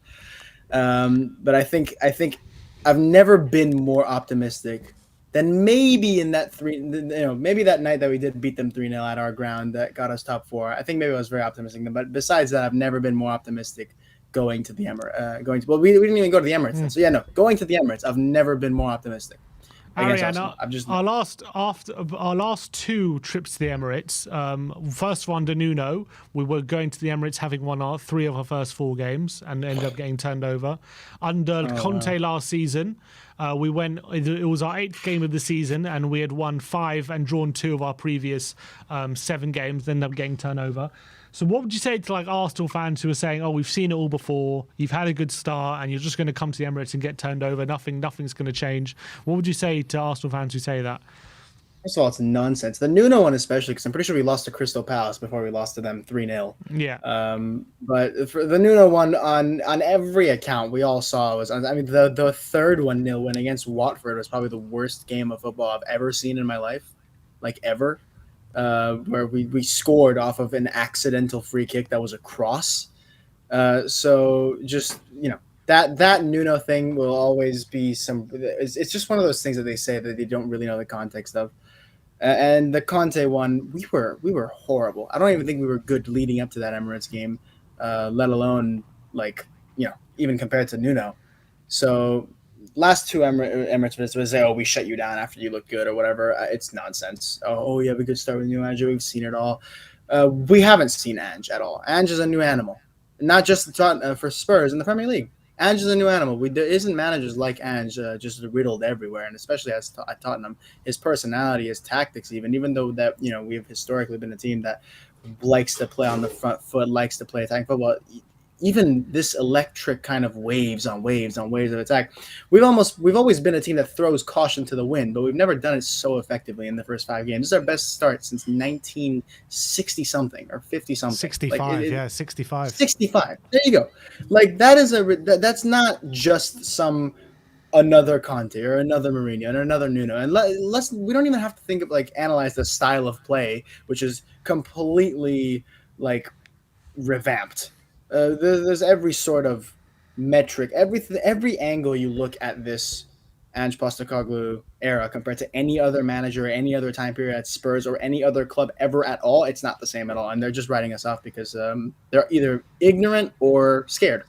But I think I've never been more optimistic than maybe in that maybe that night that we did beat them 3-0 at our ground that got us top four. I think maybe I was very optimistic. But besides that, I've never been more optimistic going to the Emirates. We didn't even go to the Emirates then. So yeah, no, going to the Emirates, I've never been more optimistic against Arsenal. I've just after our last two trips to the Emirates, first one to Nuno, we were going to the Emirates having won three of our first four games and ended up getting turned over. Under Conte last season, we went. It was our 8th game of the season, and we had won 5 and drawn 2 of our previous 7 games. Ended up getting turned over. So what would you say to like Arsenal fans who are saying, "Oh, we've seen it all before. You've had a good start, and you're just going to come to the Emirates and get turned over. Nothing's going to change." What would you say to Arsenal fans who say that? First of all, it's nonsense. The Nuno one, especially, because I'm pretty sure we lost to Crystal Palace before we lost to them 3-0. Yeah. But for the Nuno one, on every account, we all saw was. I mean, the third 1-0 win against Watford was probably the worst game of football I've ever seen in my life, like ever. Where we scored off of an accidental free kick that was a cross. So just that Nuno thing will always be some. It's just one of those things that they say that they don't really know the context of. And the Conte one, we were horrible. I don't even think we were good leading up to that Emirates game, let alone even compared to Nuno. So last two Emirates visits was say, "Oh, we shut you down after you look good" or whatever. It's nonsense. Oh, yeah, we could start with new Ange. We've seen it all. We haven't seen Ange at all. Ange is a new animal, not just for Spurs in the Premier League. Ange is a new animal. There isn't managers like Ange just riddled everywhere, and especially at Tottenham, his personality, his tactics, even though that we've historically been a team that likes to play on the front foot, likes to play attacking football. Even this electric kind of waves on waves on waves of attack, we've always been a team that throws caution to the wind, but we've never done it so effectively in the first 5 games. This is our best start since 1960 something or 50 something. 65, 65. 65. There you go. Like that's not just some another Conte or another Mourinho and another Nuno. And we don't even have to think of analyze the style of play, which is completely revamped. There's every sort of metric, every angle you look at this Ange Postecoglou era compared to any other manager or any other time period at Spurs or any other club ever at all. It's not the same at all, and they're just writing us off because they're either ignorant or scared.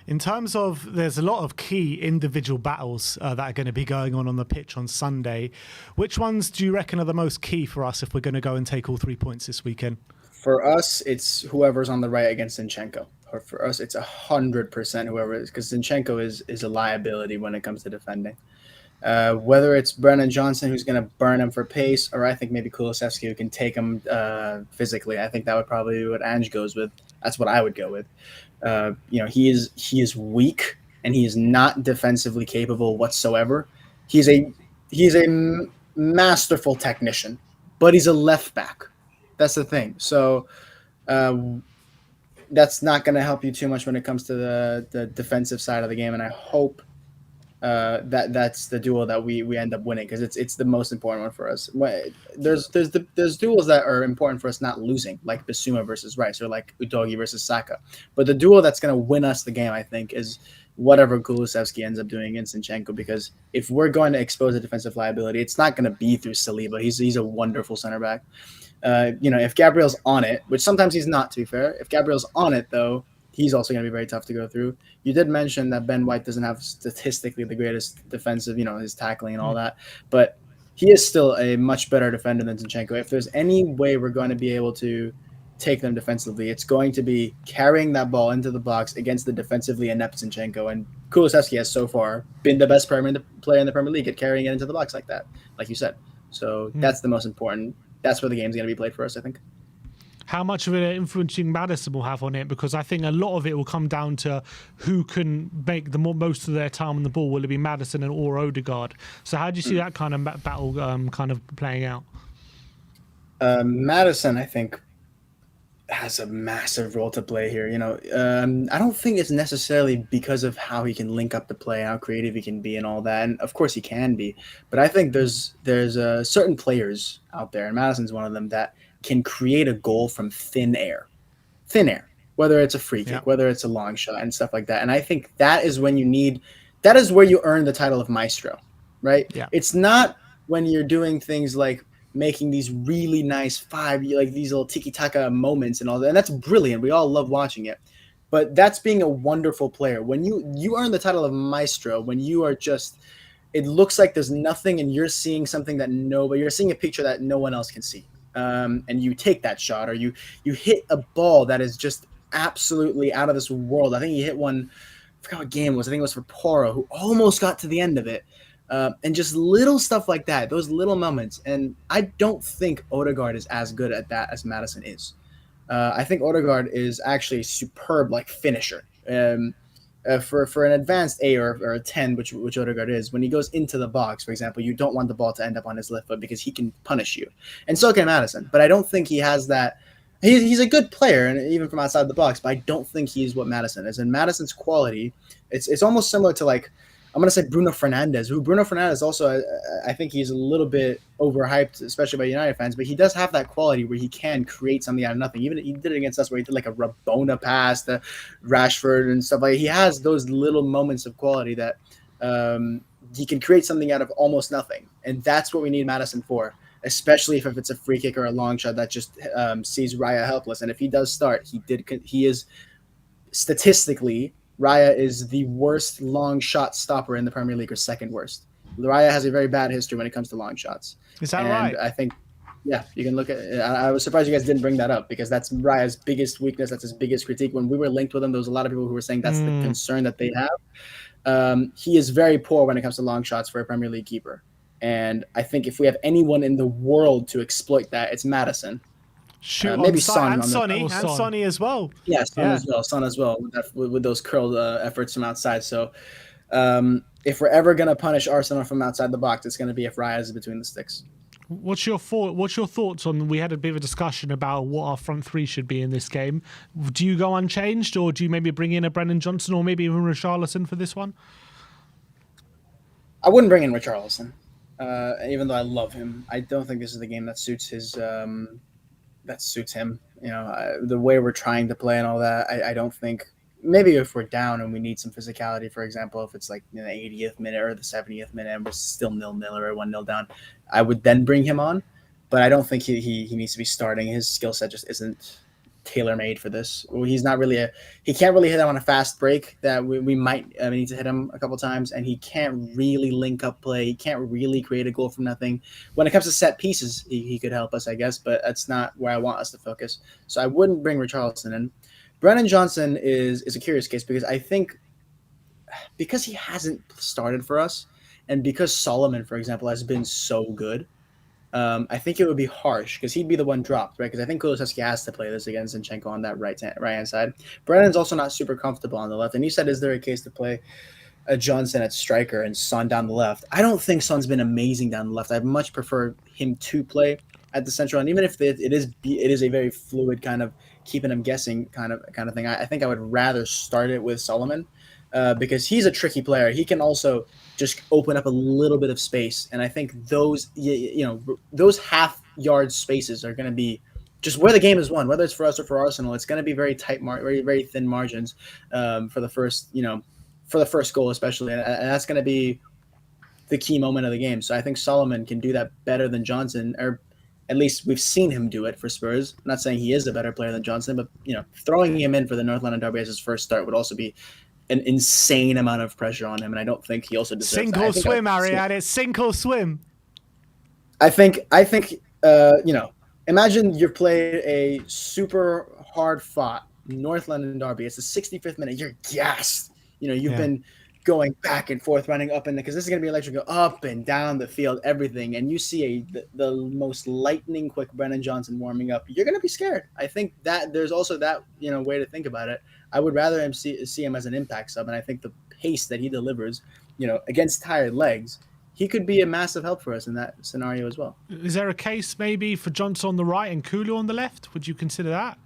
In terms of, there's a lot of key individual battles that are going to be going on the pitch on Sunday. Which ones do you reckon are the most key for us if we're going to go and take all 3 points this weekend? For us, it's whoever's on the right against Zinchenko. Or for us, it's 100% whoever it is, because Zinchenko is a liability when it comes to defending. Whether it's Brennan Johnson, who's going to burn him for pace, or I think maybe Kulusevski, who can take him physically. I think that would probably be what Ange goes with. That's what I would go with. He is weak, and he is not defensively capable whatsoever. He's a masterful technician, but he's a left back. That's the thing. So that's not going to help you too much when it comes to the defensive side of the game. And I hope that's the duel that we end up winning, because it's the most important one for us. There's duels that are important for us not losing, like Basuma versus Rice or like Udogi versus Saka. But the duel that's going to win us the game, I think, is whatever Kulusevski ends up doing in Zinchenko, because if we're going to expose a defensive liability, it's not going to be through Saliba. He's a wonderful center back. If Gabriel's on it, which sometimes he's not, to be fair, if Gabriel's on it, though, he's also going to be very tough to go through. You did mention that Ben White doesn't have statistically the greatest defensive, his tackling and all that, but he is still a much better defender than Zinchenko. If there's any way we're going to be able to take them defensively, it's going to be carrying that ball into the box against the defensively inept Zinchenko. And Kulusevski has so far been the best player in the Premier League at carrying it into the box like that, like you said. So that's the most important. That's where the game's going to be played for us, I think. How much of an influencing Maddison will have on it? Because I think a lot of it will come down to who can make the most of their time on the ball. Will it be Maddison or Odegaard? So how do you see that kind of battle kind of playing out? Maddison, I think, has a massive role to play here. I don't think it's necessarily because of how he can link up the play, how creative he can be, and all that. And of course he can be, but I think there's certain players out there, and Madison's one of them, that can create a goal from thin air, whether it's a free kick, whether it's a long shot and stuff like that. And I think that is where you earn the title of maestro, right? Yeah. It's not when you're doing things like making these really nice these little tiki-taka moments and all that. And that's brilliant. We all love watching it. But that's being a wonderful player. When you earn the title of maestro, when you are just, it looks like there's nothing and you're seeing something you're seeing a picture that no one else can see. And you take that shot, or you hit a ball that is just absolutely out of this world. I think he hit one, I forgot what game it was. I think it was for Poro, who almost got to the end of it. And just little stuff like that, those little moments. And I don't think Odegaard is as good at that as Maddison is. I think Odegaard is actually a superb finisher. For an advanced A or a 10, which Odegaard is, when he goes into the box, for example, you don't want the ball to end up on his left foot because he can punish you. And so can Maddison. But I don't think he has that. He's a good player, and even from outside the box, but I don't think he's what Maddison is. And Maddison's quality, it's almost similar to I'm going to say Bruno Fernandes also, I think he's a little bit overhyped, especially by United fans, but he does have that quality where he can create something out of nothing. Even he did it against us where he did a Rabona pass to Rashford and stuff. He has those little moments of quality that he can create something out of almost nothing. And that's what we need Maddison for, especially if it's a free kick or a long shot that just sees Raya helpless. And if he does start, he is statistically, Raya is the worst long shot stopper in the Premier League, or second worst. Raya has a very bad history when it comes to long shots. Is that right? I think, yeah, you can look at it. I was surprised you guys didn't bring that up, because that's Raya's biggest weakness. That's his biggest critique. When we were linked with him, there was a lot of people who were saying that's the concern that they have. He is very poor when it comes to long shots for a Premier League keeper. And I think if we have anyone in the world to exploit that, it's Maddison. Maybe Son and Sonny as well. Yeah, Son as well with those curled efforts from outside. So if we're ever going to punish Arsenal from outside the box, it's going to be if Raya is between the sticks. What's your thoughts on? We had a bit of a discussion about what our front three should be in this game. Do you go unchanged, or do you maybe bring in a Brennan Johnson or maybe even Richarlison for this one? I wouldn't bring in Richarlison, even though I love him. I don't think this is the game that suits his. That suits him, the way we're trying to play and all that. I don't think, maybe if we're down and we need some physicality, for example, if it's in the 80th minute or the 70th minute and we're still 0-0 or 1-0 down, I would then bring him on. But I don't think he needs to be starting. His skill set just isn't tailor-made for this. He's not really he can't really hit on a fast break that we might need to hit him a couple times, and he can't really link up play. He can't really create a goal from nothing. When it comes to set pieces, he could help us, I guess, but that's not where I want us to focus. So I wouldn't bring Richarlison in. Brennan Johnson is a curious case, because I think because he hasn't started for us, and because Solomon, for example, has been so good, I think it would be harsh because he'd be the one dropped, right? Because I think Kulusevski has to play this against Zinchenko on that right-hand side. Brennan's also not super comfortable on the left. And you said, is there a case to play a Johnson at striker and Son down the left? I don't think Son's been amazing down the left. I'd much prefer him to play at the central. And even if it is a very fluid kind of keeping him guessing kind of thing, I think I would rather start it with Solomon because he's a tricky player. He can also just open up a little bit of space. And I think those those half-yard spaces are going to be just where the game is won, whether it's for us or for Arsenal. It's going to be very tight, very very thin margins for the first goal, especially, and that's going to be the key moment of the game. So I think Solomon can do that better than Johnson, or at least we've seen him do it for Spurs. I'm not saying he is a better player than Johnson, but throwing him in for the North London Derby as his first start would also be an insane amount of pressure on him, and I don't think he also deserves sink or swim, Ariane. It's sink or swim. I think imagine you've played a super hard fought North London derby. It's the 65th minute. You're gassed. You've been going back and forth, running up, and because this is going to be electric, go up and down the field, everything, and you see the most lightning quick Brennan Johnson warming up. You're going to be scared. I think that there's also that way to think about it. I would rather see him as an impact sub, and I think the pace that he delivers, against tired legs, he could be a massive help for us in that scenario as well. Is there a case maybe for Johnson on the right and Kulu on the left? Would you consider that?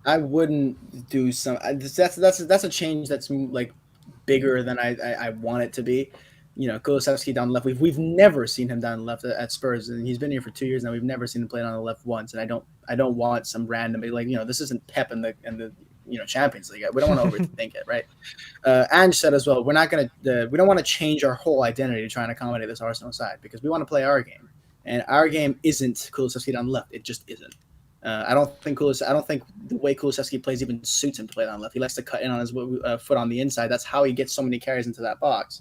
I wouldn't do some. That's a change that's like bigger than I want it to be. Kulusevski down the left. We've never seen him down the left at Spurs, and he's been here for 2 years now. We've never seen him play on the left once, and I don't want some random this isn't Pep in the Champions League. We don't want to overthink it, right? Ange said as well, we don't want to change our whole identity to try and accommodate this Arsenal side, because we want to play our game, and our game isn't Kulusevski down the left. It just isn't. I don't think the way Kulusevski plays even suits him to play down left. He likes to cut in on his foot on the inside. That's how he gets so many carries into that box.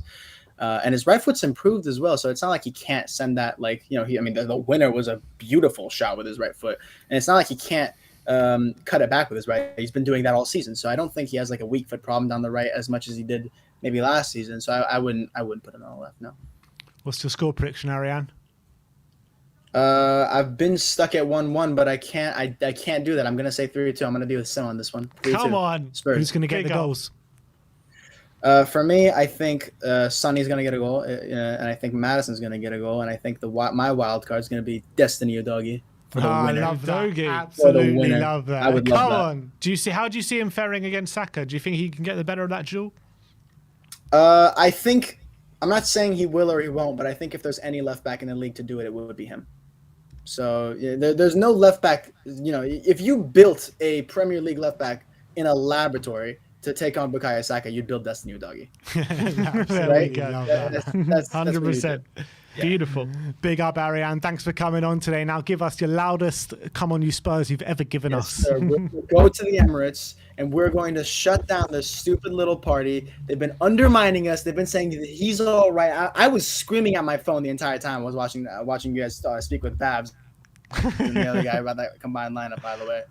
And his right foot's improved as well, so it's not like he can't send that. The winner was a beautiful shot with his right foot, and it's not like he can't cut it back with his right. He's been doing that all season, so I don't think he has like a weak foot problem down the right as much as he did maybe last season. So I wouldn't put him on the left. No. What's your score prediction, Ariane? I've been stuck at 1-1, but I can't do that. I'm gonna say 3-2. I'm gonna be with Sim on this one. 3-2. Come on, Spurs. Who's gonna get the goals? For me, I think Sonny's gonna get a goal, and I think Madison's gonna get a goal, and I think my wild card is gonna be Destiny Udogie for the winner. I love that. Udogie. Absolutely love that. I would love Come that. on. How do you see him faring against Saka? Do you think he can get the better of that duel? I think, I'm not saying he will or he won't, but I think if there's any left back in the league to do it, it would be him. So there's no left back. If you built a Premier League left back in a laboratory to take on Bukayo Saka, you'd build Destiny Udogie. Right? That's 100%. Beautiful. Big up, Ariane. Thanks for coming on today. Now give us your loudest "Come on, you Spurs" you've ever given us. Sir. We'll go to the Emirates, and we're going to shut down this stupid little party. They've been undermining us. They've been saying that he's all right. I was screaming at my phone the entire time I was watching you guys speak with Babs and the other guy about that combined lineup, by the way.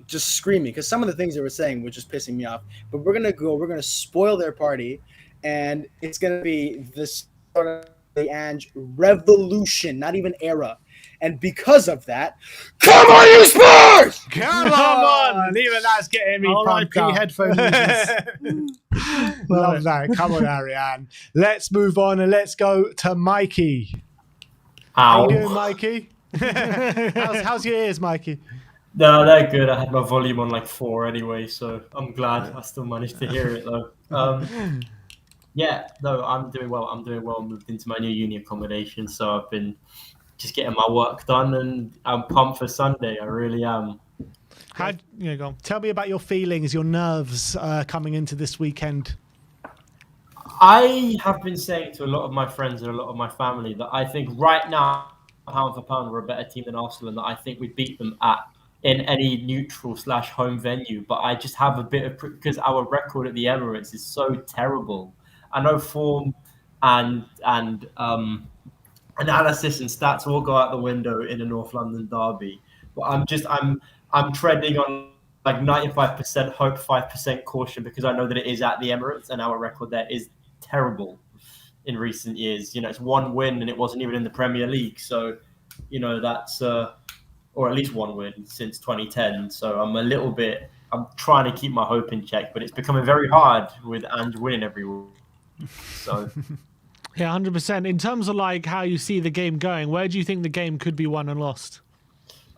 Just screaming, because some of the things they were saying were just pissing me off. But we're going to spoil their party, and it's going to be this sort of the Ange revolution, not even era. And because of that, come on, you Spurs! Come on! Even that's getting me pumped up. Headphone users. Love that. Come on, Ariane. Let's move on and let's go to Mikey. How you doing, Mikey? How's your ears, Mikey? No, they're good. I had my volume on like 4 anyway, so I'm glad I still managed to hear it though. I'm doing well. I moved into my new uni accommodation, so I've been just getting my work done, and I'm pumped for Sunday. I really am. Go on. Tell me about your feelings, your nerves coming into this weekend. I have been saying to a lot of my friends and a lot of my family that I think right now, pound for pound, we're a better team than Arsenal, and that I think we beat them in any neutral/home venue. But I just have a bit of, because our record at the Emirates is so terrible. I know form and analysis and stats all go out the window in a North London derby, but I'm treading on like 95% hope, 5% caution, because I know that it is at the Emirates and our record there is terrible in recent years. It's 1 win and it wasn't even in the Premier League, so that's or at least 1 win since 2010. So I'm trying to keep my hope in check, but it's becoming very hard with Ange winning every week. So yeah, 100%. In terms of like how you see the game going, where do you think the game could be won and lost?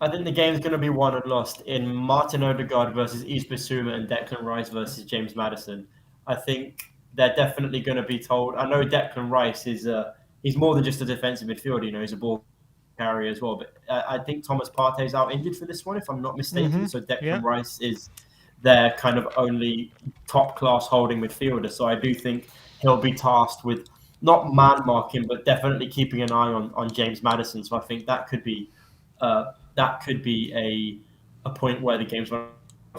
I think the game's going to be won and lost in Martin Odegaard versus Yves Bissouma and Declan Rice versus James Madison. I think they're definitely going to be told. I know Declan Rice is he's more than just a defensive midfielder. You know, he's a ball carrier as well. But I think Thomas Partey is out injured for this one, if I'm not mistaken. So Yeah. Declan Rice is their kind of only top class holding midfielder. So I do think he'll be tasked with not man marking, but definitely keeping an eye on James Maddison. So I think that could be a point where the game's run.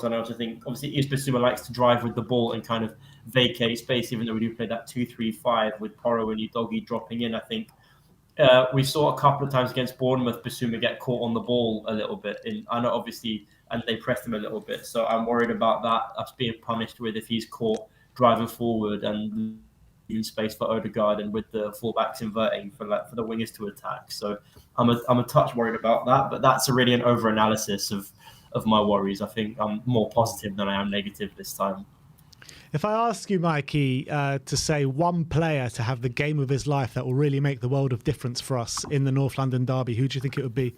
I also think obviously Bissouma likes to drive with the ball and kind of vacate space, even though we do play that 2-3-5 with Porro and Udogie dropping in. I think we saw a couple of times against Bournemouth, Bissouma get caught on the ball a little bit. I know obviously, and they pressed him a little bit. So I'm worried about that, us being punished with if he's caught driving forward and leaving space for Odegaard and with the fullbacks inverting for the wingers to attack. So I'm a touch worried about that, but that's really an over analysis of my worries. I think I'm more positive than I am negative this time. If I ask you, Mikey, to say one player to have the game of his life that will really make the world of difference for us in the North London derby, who do you think it would be?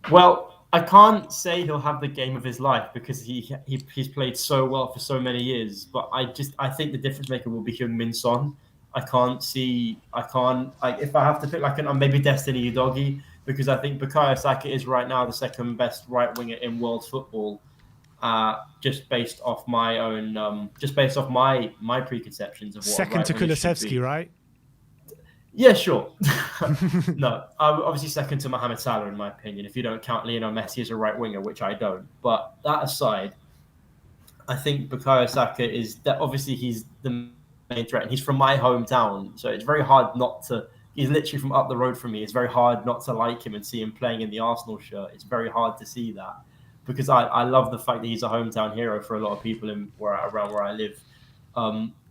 Well, I can't say he'll have the game of his life because he's played so well for so many years. But I think the difference maker will be Heung-min Son. If I have to pick maybe Destiny Udogie, because I think Bukayo Saka is right now the second best right winger in world football. Just based off my own, just based off my preconceptions of what second to Kulusevski, right? Yeah, sure. No, obviously second to Mohamed Salah in my opinion. If you don't count Lionel Messi as a right winger, which I don't. But that aside, I think Bukayo Saka is that obviously he's the main threat, and he's from my hometown, so it's very hard not to. He's literally from up the road from me. It's very hard not to like him and see him playing in the Arsenal shirt. It's very hard to see that. Because I love the fact that he's a hometown hero for a lot of people around where I live.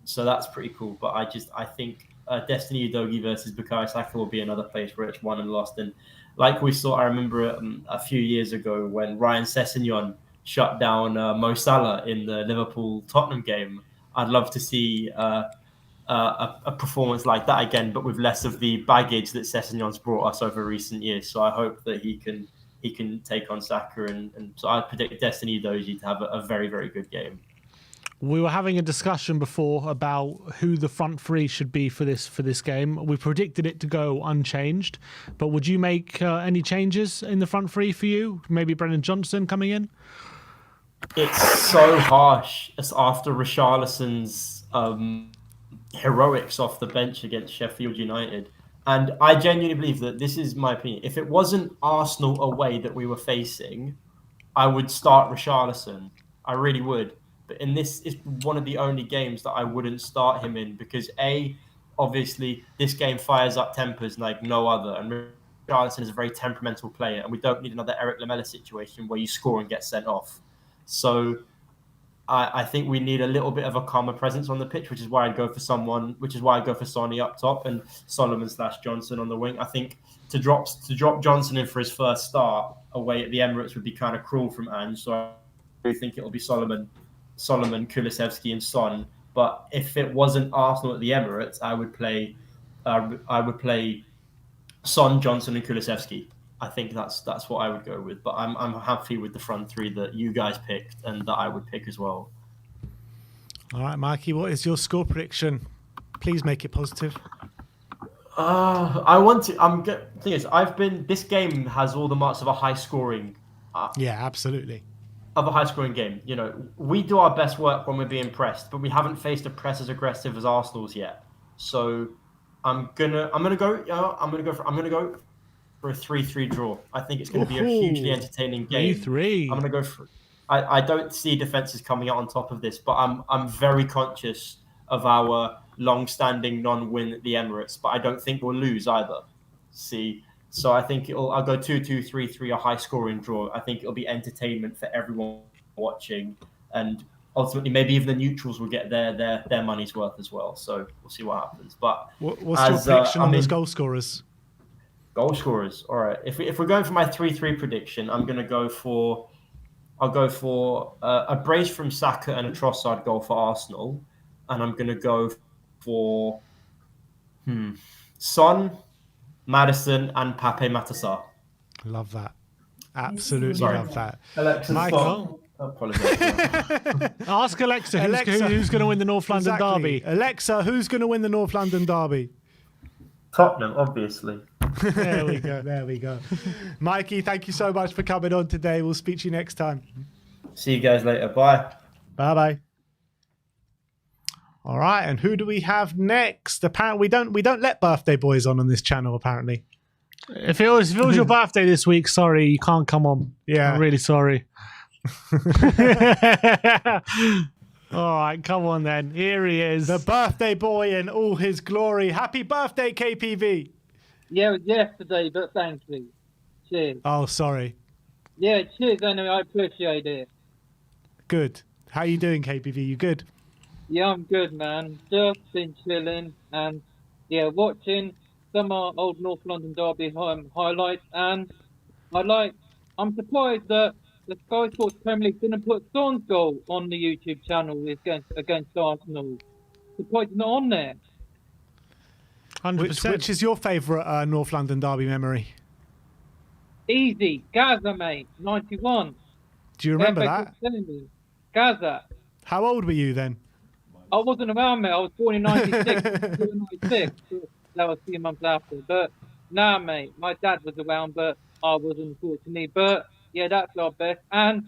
So that's pretty cool. But I think Destiny Udogie versus Bukayo Saka will be another place where it's won and lost. And like we saw, I remember a few years ago when Ryan Sessegnon shut down Mo Salah in the Liverpool-Tottenham game. I'd love to see a performance like that again, but with less of the baggage that Sessegnon's brought us over recent years. So I hope that he can take on Saka, and so I predict Destiny Udogie to have a very, very good game. We were having a discussion before about who the front three should be for this game. We predicted it to go unchanged, but would you make any changes in the front three for you? Maybe Brennan Johnson coming in? It's so harsh. It's after Richarlison's heroics off the bench against Sheffield United. And I genuinely believe that this is my opinion. If it wasn't Arsenal away that we were facing, I would start Richarlison. I really would. But in this is one of the only games that I wouldn't start him in because obviously this game fires up tempers like no other. And Richarlison is a very temperamental player, and we don't need another Eric Lamela situation where you score and get sent off. So I think we need a little bit of a calmer presence on the pitch, which is why I'd go for Sonny up top and Solomon/Johnson on the wing. I think to drop Johnson in for his first start away at the Emirates would be kind of cruel from Ange. So I do think it'll be Solomon, Kulusevski, and Son. But if it wasn't Arsenal at the Emirates, I would play Son, Johnson, and Kulusevski. I think that's what I would go with. But I'm happy with the front three that you guys picked and that I would pick as well. All right, Mikey, what is your score prediction? Please make it positive. Thing is, this game has all the marks of a high scoring. Yeah, absolutely. Of a high scoring game. You know, we do our best work when we're being pressed, but we haven't faced a press as aggressive as Arsenal's yet. So I'm gonna go for a 3-3 draw. I think it's going to be a hugely entertaining game. 3-3. I'm going to go for. I don't see defenses coming out on top of this, but I'm very conscious of our long-standing non-win at the Emirates. But I don't think we'll lose either. So I think I'll go 2-2, 3-3, a high-scoring draw. I think it'll be entertainment for everyone watching, and ultimately maybe even the neutrals will get their money's worth as well. So we'll see what happens. But what's your prediction on those goal scorers? Goal scorers. All right. If we're going for my 3-3 prediction, I'll go for a brace from Saka and a Trossard goal for Arsenal, and I'm going to go for Son, Maddison, and Pape Matar Sarr. Love that. Absolutely love that. Alexis Michael, I apologise. Ask Alexa, Alexa. who's going to win the North London Exactly. derby. Alexa, who's going to win the North London derby? Tottenham, obviously. There we go. There we go. Mikey, thank you so much for coming on today. We'll speak to you next time. See you guys later. Bye. Bye bye. All right, and who do we have next? Apparently, we don't let birthday boys on this channel. Apparently, If it was your birthday this week, sorry, you can't come on. Yeah. I'm really sorry. All right, come on then. Here he is. the birthday boy in all his glory. Happy birthday, KPV. Yeah, it was yesterday, but thank you. Cheers. Oh, sorry. Yeah, cheers. Anyway, I appreciate it. Good. How you doing, KPV? You good? Yeah, I'm good, man. Just been chilling and yeah, watching some old North London derby highlights, and I'm surprised that the Sky Sports Premier League didn't put Son's goal on the YouTube channel against Arsenal. Surprised it's not on there. 100%. Which is your favourite North London derby memory? Easy, Gaza, mate. 91. Do you remember FA that? Cup semi. Gaza. How old were you then? I wasn't around, mate. I was born in 96. 96. That was a few months after. But nah, mate. My dad was around, but I wasn't, unfortunately. But yeah, that's our best. And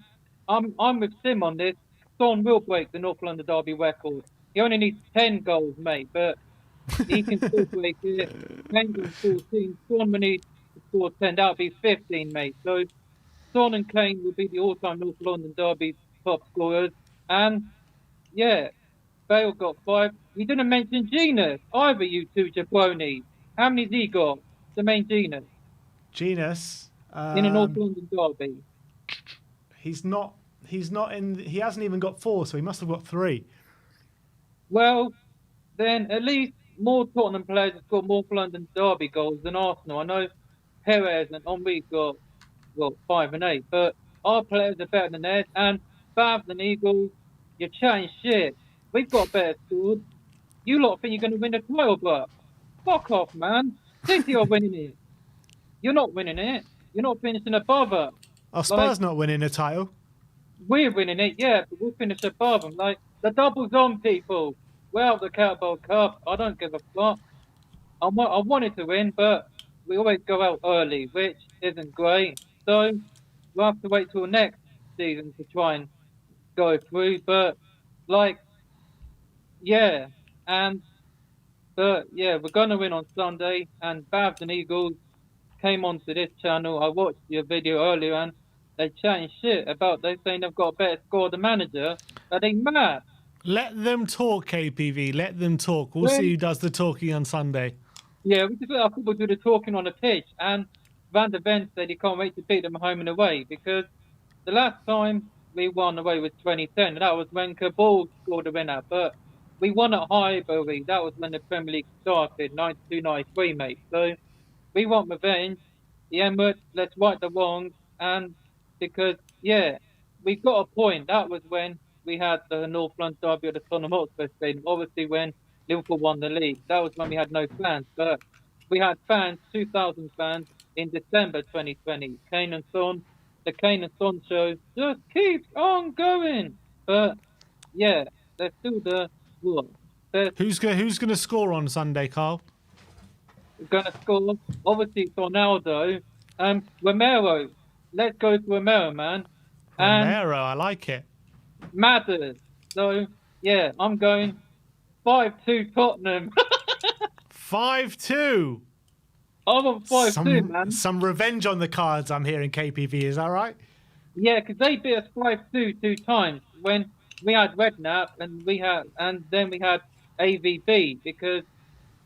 I'm with Sim on this. Son will break the North London derby record. He only needs 10 goals, mate. But he can still break it. 10 goals, 14. Son will need to score 10. That would be 15, mate. So Son and Kane will be the all-time North London derby top scorers. And yeah. Bale got 5. We didn't mention Genus either, you two jabronis. How many's he got? The main Genus Genus. in a North London derby. He's not in. He hasn't even got 4, so he must have got 3. Well, then at least more Tottenham players have got North London derby goals than Arsenal. I know Perez and Henry got 5 and 8, but our players are better than theirs. And Bath and Eagles, you're chatting shit. We've got better squad. You lot think you're going to win the title, but fuck off, man. City are winning it. You're not winning it. You're not finishing above us. Are Spurs not winning a title? We're winning it, yeah, but we'll finish above them. Like, the double's on, people. We're out the Carabao Cup. I don't give a fuck. I wanted to win, but we always go out early, which isn't great. So we'll have to wait till next season to try and go through. But, like, yeah, but yeah, we're gonna win on Sunday. And Babs and Eagles came onto this channel. I watched your video earlier, and they chatting shit about they saying they've got a better score than manager. Are they mad? Let them talk, KPV. Let them talk. We'll see who does the talking on Sunday. Yeah, we just let our football do the talking on the pitch. And Van der Ven said he can't wait to beat them home and away, because the last time we won away was 2010, and that was when Cabal scored a winner. But we won at Highbury. That was when the Premier League started, 92, 93, mate. So we want revenge. The Emirates, let's right the wrongs. And because, yeah, we got a point. That was when we had the North London derby at the Tottenham Hotspur Stadium. Obviously, when Liverpool won the league, that was when we had no fans. But we had fans, 2,000 fans, in December 2020. Kane and Son, the Kane and Son show just keeps on going. But yeah, they're still the what? They're Who's going to score on Sunday, Carl? gonna score. Obviously, it's Ronaldo. Romero. Let's go for Romero, man. And Romero, I like it. Matters. So yeah, I'm going 5-2 Tottenham. 5-2. I want 5-2, man. Some revenge on the cards. I'm hearing, KPV. Is that right? Yeah, because they beat us 5-2 2 times when we had Redknapp and then we had AVB. Because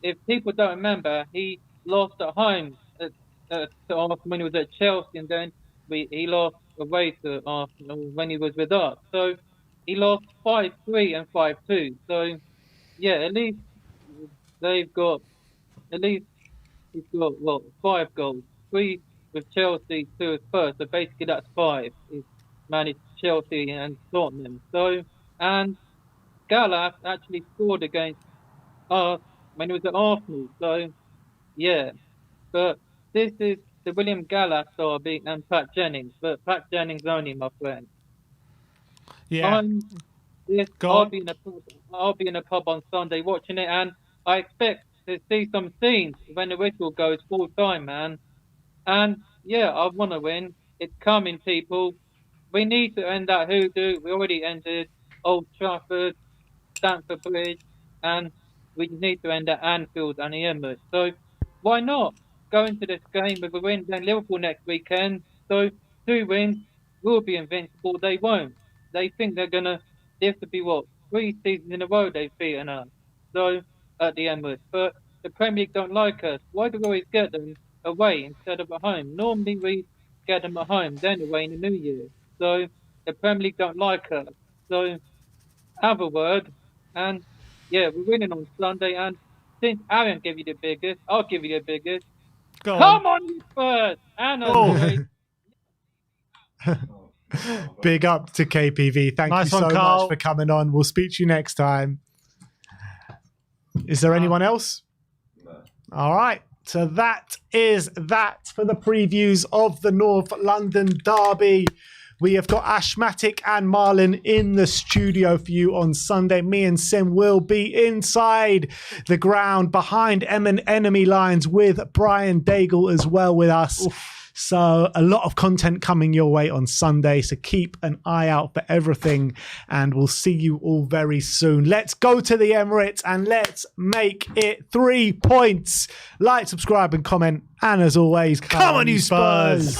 if people don't remember, he lost at home to Arsenal when he was at Chelsea, and then he lost away to Arsenal when he was with us. So he lost 5-3 and 5-2. So yeah, at least he's got 5 goals, 3 with Chelsea, 2 with Spurs. So basically that's 5. He's managed Chelsea and Tottenham. So, and Gallas actually scored against us when he was at Arsenal. So yeah, but this is the William Gallas derby and Pat Jennings, but Pat Jennings only, my friend. Yeah. Yes, Go I'll on. be in a pub. I'll be in a pub on Sunday watching it, and I expect to see some scenes when the whistle goes full time, man. And yeah, I want to win. It's coming, people. We need to end that hoodoo. We already ended Old Trafford, Stamford Bridge, and we need to end at Anfield and the Emirates. So why not go into this game with a win? Then Liverpool next weekend. So 2 wins, we'll be invincible. They won't. They think they're gonna. This to be what 3 seasons in a row they've beaten us. So at the Emirates, but the Premier League don't like us. Why do we always get them away instead of at home? Normally we get them at home, then away in the New Year. So the Premier League don't like us. So have a word. And yeah, we're winning on Sunday. And since Aaron gave you the biggest, I'll give you the biggest. Go Come on. on, you Spurs! And Oh. Andre. Big up to KPV. Thank Nice you so one, Carl. much for coming on. We'll speak to you next time. Is there anyone else? No. All right. So that is that for the previews of the North London Derby. We have got Ashmatic and Marlon in the studio for you on Sunday. Me and Sim will be inside the ground behind enemy lines with Brian Daigle as well with us. Oof. So a lot of content coming your way on Sunday. So keep an eye out for everything and we'll see you all very soon. Let's go to the Emirates and let's make it 3 points. Like, subscribe and comment. And as always, come on you Spurs.